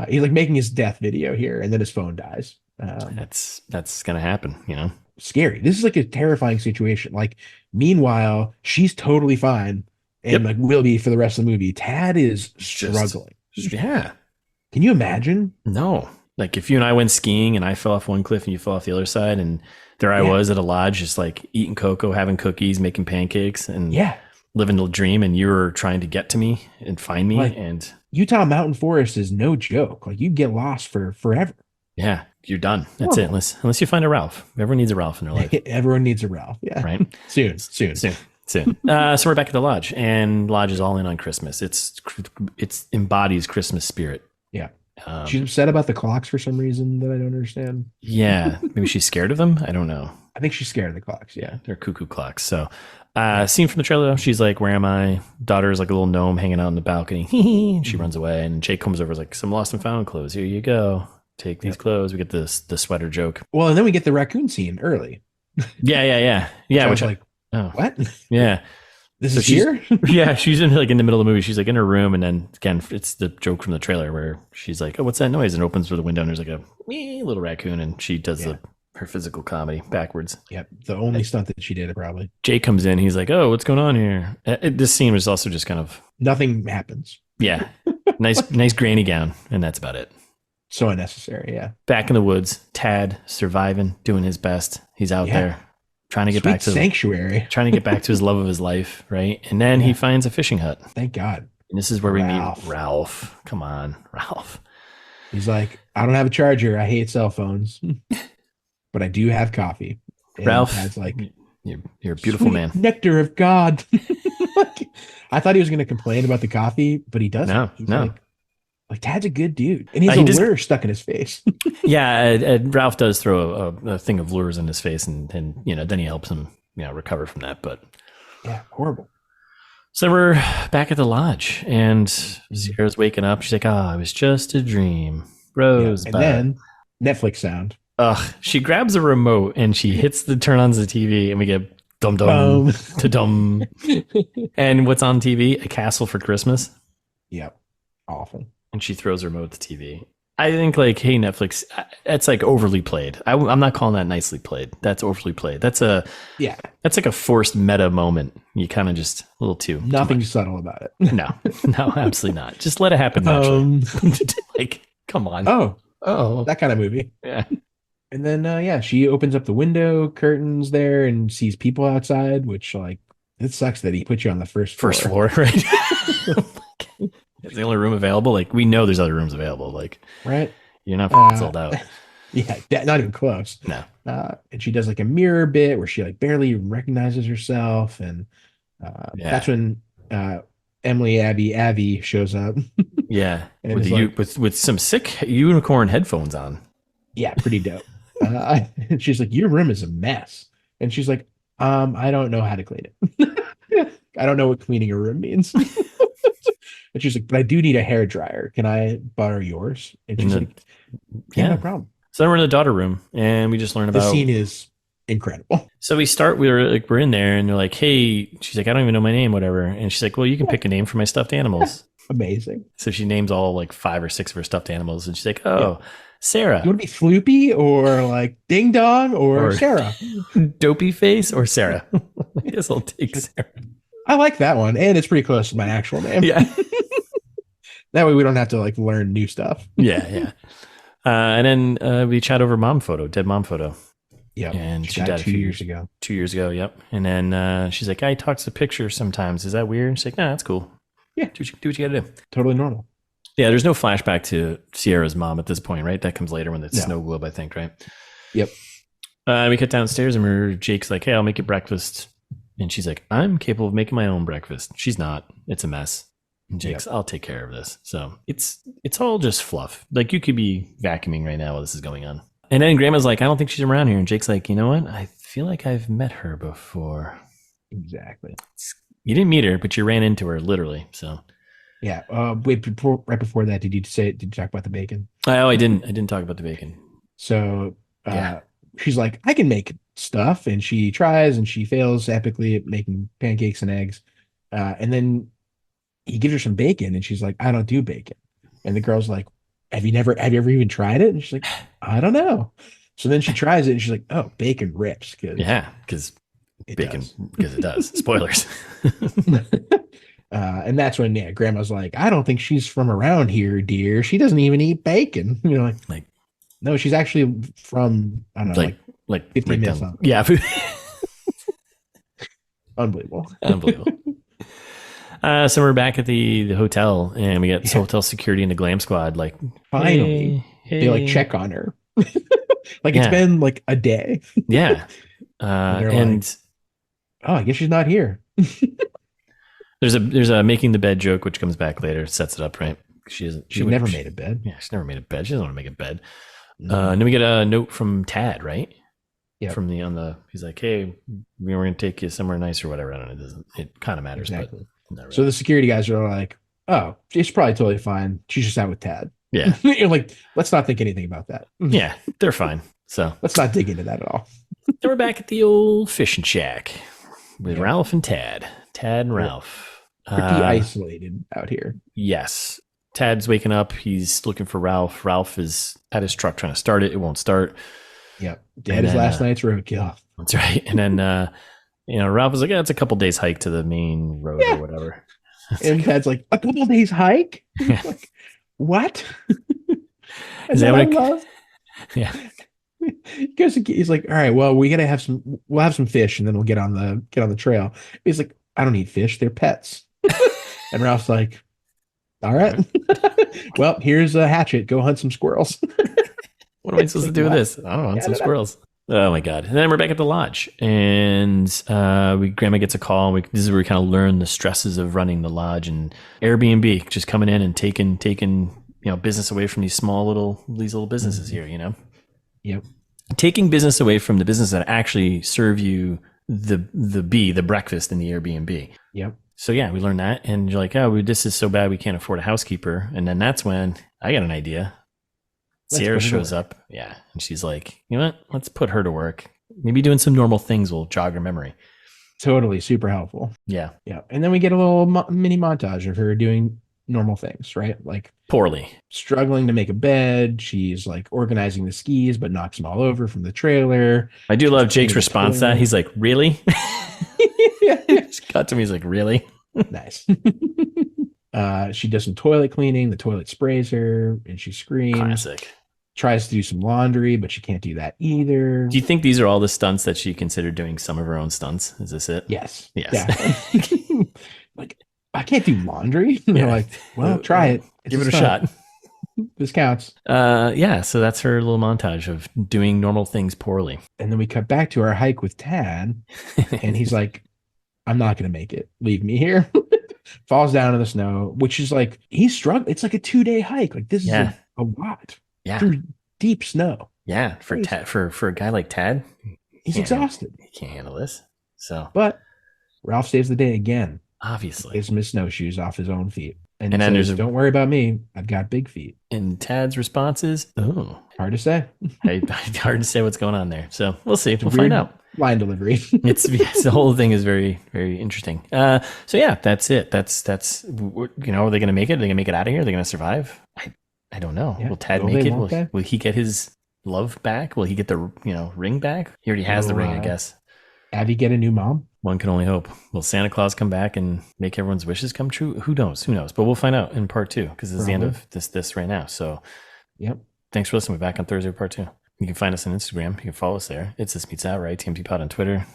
He's like making his death video here, and then his phone dies. That's gonna happen, you know. Scary. This is like a terrifying situation. Like, meanwhile, she's totally fine, and like will be for the rest of the movie. Tad is struggling. Can you imagine? No. Like if you and I went skiing and I fell off one cliff and you fell off the other side, and there I was at a lodge, just like eating cocoa, having cookies, making pancakes, and living the dream, and you were trying to get to me and find me. Like, and Utah mountain forest is no joke. Like you get lost for forever. Yeah, you're done. That's it. Unless you find a Ralph. Everyone needs a Ralph in their life. Everyone needs a Ralph. Yeah. Right. Soon. So we're back at the lodge, and Lodge is all in on Christmas. It's embodies Christmas spirit. Yeah. She's upset about the clocks for some reason that I don't understand. Yeah. Maybe she's scared of them. I don't know. I think she's scared of the clocks. Yeah. They're cuckoo clocks. So, scene from the trailer, she's like, where am I? Daughter's like a little gnome hanging out on the balcony. And she runs away, and Jake comes over, is like, some lost and found clothes. Here you go. Take these clothes. We get the sweater joke. Well, and then we get the raccoon scene early. Yeah. Which like, what? Yeah. This is here? Yeah, she's in the middle of the movie. She's like in her room, and then again, it's the joke from the trailer where she's like, "Oh, what's that noise?" and opens through the window, and there's like a little raccoon, and she does her physical comedy backwards. Yep, the only stunt that she did, probably. Jake comes in. He's like, "Oh, what's going on here?" This scene was also just kind of nothing happens. Yeah, nice granny gown, and that's about it. So unnecessary. Yeah. Back in the woods, Tad surviving, doing his best. He's out there. Trying to get back to sanctuary, trying to get back to his love of his life, right? And then he finds a fishing hut. Thank God. And this is where we meet Ralph. Come on, Ralph. He's like, I don't have a charger. I hate cell phones, but I do have coffee. And Ralph, Dad's like, you're a beautiful man. Nectar of God. I thought he was going to complain about the coffee, but he doesn't. No. Like Tad's a good dude, and he has a lure stuck in his face. Yeah, Ralph does throw a thing of lures in his face, and then he helps him recover from that. But yeah, horrible. So we're back at the lodge, and Sierra's waking up. She's like, "Ah, it was just a dream." Rosebud. And then Netflix sound. She grabs a remote and she hits the turn on the TV, and we get dum dum to dum. And what's on TV? A Castle for Christmas. Yep, awful. And she throws her remote at the TV. I think like, hey, Netflix, that's like overly played. I'm not calling that nicely played. That's overly played. That's like a forced meta moment. You kind of just a little too. Nothing subtle about it. No, absolutely not. Just let it happen naturally. Like, come on. Oh, that kind of movie. Yeah. And then, she opens up the window curtains there and sees people outside, which like, it sucks that he put you on the first floor, right? It's the only room available. Like, we know there's other rooms available. Like, right? You're not sold out. Yeah, not even close. No. And she does like a mirror bit where she like barely recognizes herself, and that's when Emily Abby shows up. Yeah, with some sick unicorn headphones on. Yeah, pretty dope. And she's like, "Your room is a mess," and she's like, "I don't know how to clean it. I don't know what cleaning a room means." And she's like, "But I do need a hair dryer. Can I borrow yours?" And she's like, "Yeah, no problem." So then we're in the daughter room, and we just learn about. The scene is incredible. So we're in there, and they're like, "Hey," she's like, "I don't even know my name, whatever." And she's like, "Well, you can pick a name for my stuffed animals." Amazing. So she names all like 5 or 6 of her stuffed animals, and she's like, "Oh, Sarah. You want to be Floopy or like Ding Dong or Sarah? Dopey Face or Sarah?" I guess I'll take Sarah. I like that one, and it's pretty close to my actual name. Yeah. That way we don't have to like learn new stuff. Yeah. And then we chat over dead mom photo. Yeah. And she died 2 years ago. 2 years ago, yep. And then she's like, "I talks to pictures sometimes. Is that weird?" She's like, "No, that's cool." Yeah. Do what you gotta do. Totally normal. Yeah, there's no flashback to Sierra's mom at this point, right? That comes later when it's No. snow globe, I think, right? Yep. We get downstairs and Jake's like, hey, I'll make you breakfast. And she's like, I'm capable of making my own breakfast. She's not. It's a mess. And Jake's, I'll take care of this. So it's all just fluff. Like you could be vacuuming right now while this is going on. And then Grandma's like, I don't think she's around here. And Jake's like, you know what? I feel like I've met her before. Exactly. You didn't meet her, but you ran into her literally. So yeah. Wait, right before that, did you talk about the bacon? Oh, I didn't talk about the bacon. So she's like, I can make stuff, and she tries and she fails epically at making pancakes and eggs. And then he gives her some bacon, and she's like, I don't do bacon. And the girl's like, have you ever even tried it? And she's like, I don't know. So then she tries it, and she's like, oh, bacon rips. Because bacon, because it does. Spoilers. And that's when Grandma's like, I don't think she's from around here, dear. She doesn't even eat bacon. You know, like no, she's actually from, I don't know, like 15 minutes on. Yeah. Unbelievable. So we're back at the hotel, and we get hotel security and the glam squad. Like, finally, they like check on her. Like it's been like a day. Yeah. And like, oh, I guess she's not here. There's a making the bed joke, which comes back later. Sets it up, right? She never made a bed. Yeah, she's never made a bed. She doesn't want to make a bed. And then we get a note from Tad, right? Yeah. He's like, hey, we're going to take you somewhere nice or whatever. I don't know. It kind of matters. Exactly. But not really. So the security guys are like, oh, she's probably totally fine. She's just out with Tad. Yeah. You're like, let's not think anything about that. Yeah, they're fine. So let's not dig into that at all. Then we're back at the old fishing shack with Ralph and Tad. Tad and Ralph. Pretty isolated out here. Yes. Tad's waking up. He's looking for Ralph. Ralph is at his truck trying to start it. It won't start. Yep. Dad is last night's roadkill. That's right. And then, Ralph was like, it's a couple days hike to the main road or whatever. And Tad's like, a couple days hike? Like, what? Is that what love? Yeah. He's like, all right, well, we'll have some fish, and then we'll get on the trail. He's like, I don't eat fish. They're pets. And Ralph's like, all right. Well, here's a hatchet. Go hunt some squirrels. What am I supposed to do with this? I don't know. Hunt some squirrels. Oh my God. And then we're back at the lodge, and Grandma gets a call. This is where we kind of learn the stresses of running the lodge, and Airbnb just coming in and taking business away from these little businesses here, Yep. Taking business away from the business that actually serve you the breakfast in the Airbnb. Yep. So yeah, we learned that, and you're like, oh, this is so bad we can't afford a housekeeper. And then that's when I got an idea. Sierra shows up, and she's like, you know what? Let's put her to work. Maybe doing some normal things will jog her memory. Totally, super helpful. Yeah. And then we get a little mini montage of her doing normal things, right? Like poorly, struggling to make a bed. She's like organizing the skis, but knocks them all over from the trailer. I do love Jake's response to that. He's like, really? Just cut to me. He's like, really? Nice. She does some toilet cleaning. The toilet sprays her, and she screams. Classic. Tries to do some laundry, but she can't do that either. Do you think these are all the stunts that she considered doing some of her own stunts? Is this it? Yes. Yeah. Like, I can't do laundry. They're like, well, try it. Give it a shot. This counts. So that's her little montage of doing normal things poorly. And then we cut back to our hike with Tad, and he's like, I'm not going to make it. Leave me here. Falls down in the snow, which is like, he's struggling. It's like a 2-day hike. Like this is a lot. Yeah. Through deep snow. Yeah. For a guy like Tad, he's exhausted. He can't handle this. So, but Ralph saves the day again. Obviously. Gives him his snowshoes off his own feet. And then says, don't worry about me. I've got big feet. And Tad's response is, oh. Hard to say. Hard to say what's going on there. So we'll see. We'll find out. Line delivery. It's the whole thing is very, very interesting. So yeah, that's it. That's are they going to make it? Are they going to make it out of here? Are they going to survive? I don't know. Yeah. Will Tad make it? Will he get his love back? Will he get the ring back? He already has the ring, I guess. Abby get a new mom? One can only hope. Will Santa Claus come back and make everyone's wishes come true? Who knows? But we'll find out in part 2 because this is the end of this right now. So yep. Thanks for listening. We'll be back on Thursday with part 2. You can find us on Instagram. You can follow us there. It's This Meets Out, right? ITMT Pod on Twitter.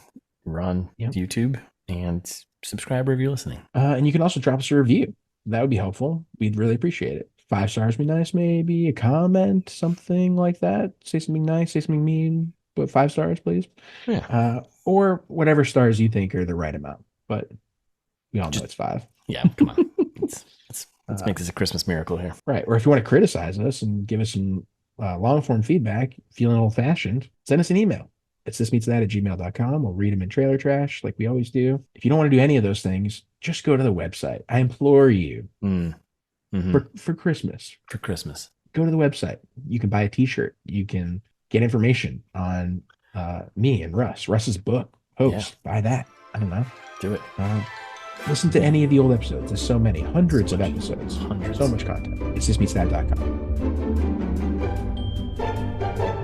We're on YouTube, and subscribe wherever you're listening. And you can also drop us a review. that would be helpful. We'd really appreciate it. 5 stars would be nice, maybe a comment, something like that. Say something nice, say something mean, but 5 stars, please. Yeah. Or whatever stars you think are the right amount. But we all know it's 5. Yeah, come on. Let's make this a Christmas miracle here. Right. Or if you want to criticize us and give us some long form feedback, feeling old fashioned, send us an email. It's thismeetsthat@gmail.com. We'll read them in trailer trash like we always do. If you don't want to do any of those things, just go to the website. I implore you for Christmas. For Christmas. Go to the website. You can buy a t-shirt. You can get information on me and Russ. Russ's book, Hopes. Yeah. Buy that. I don't know. Do it. Listen to any of the old episodes. There's so many. Hundreds of episodes. So much content. It's thismeetsthat.com.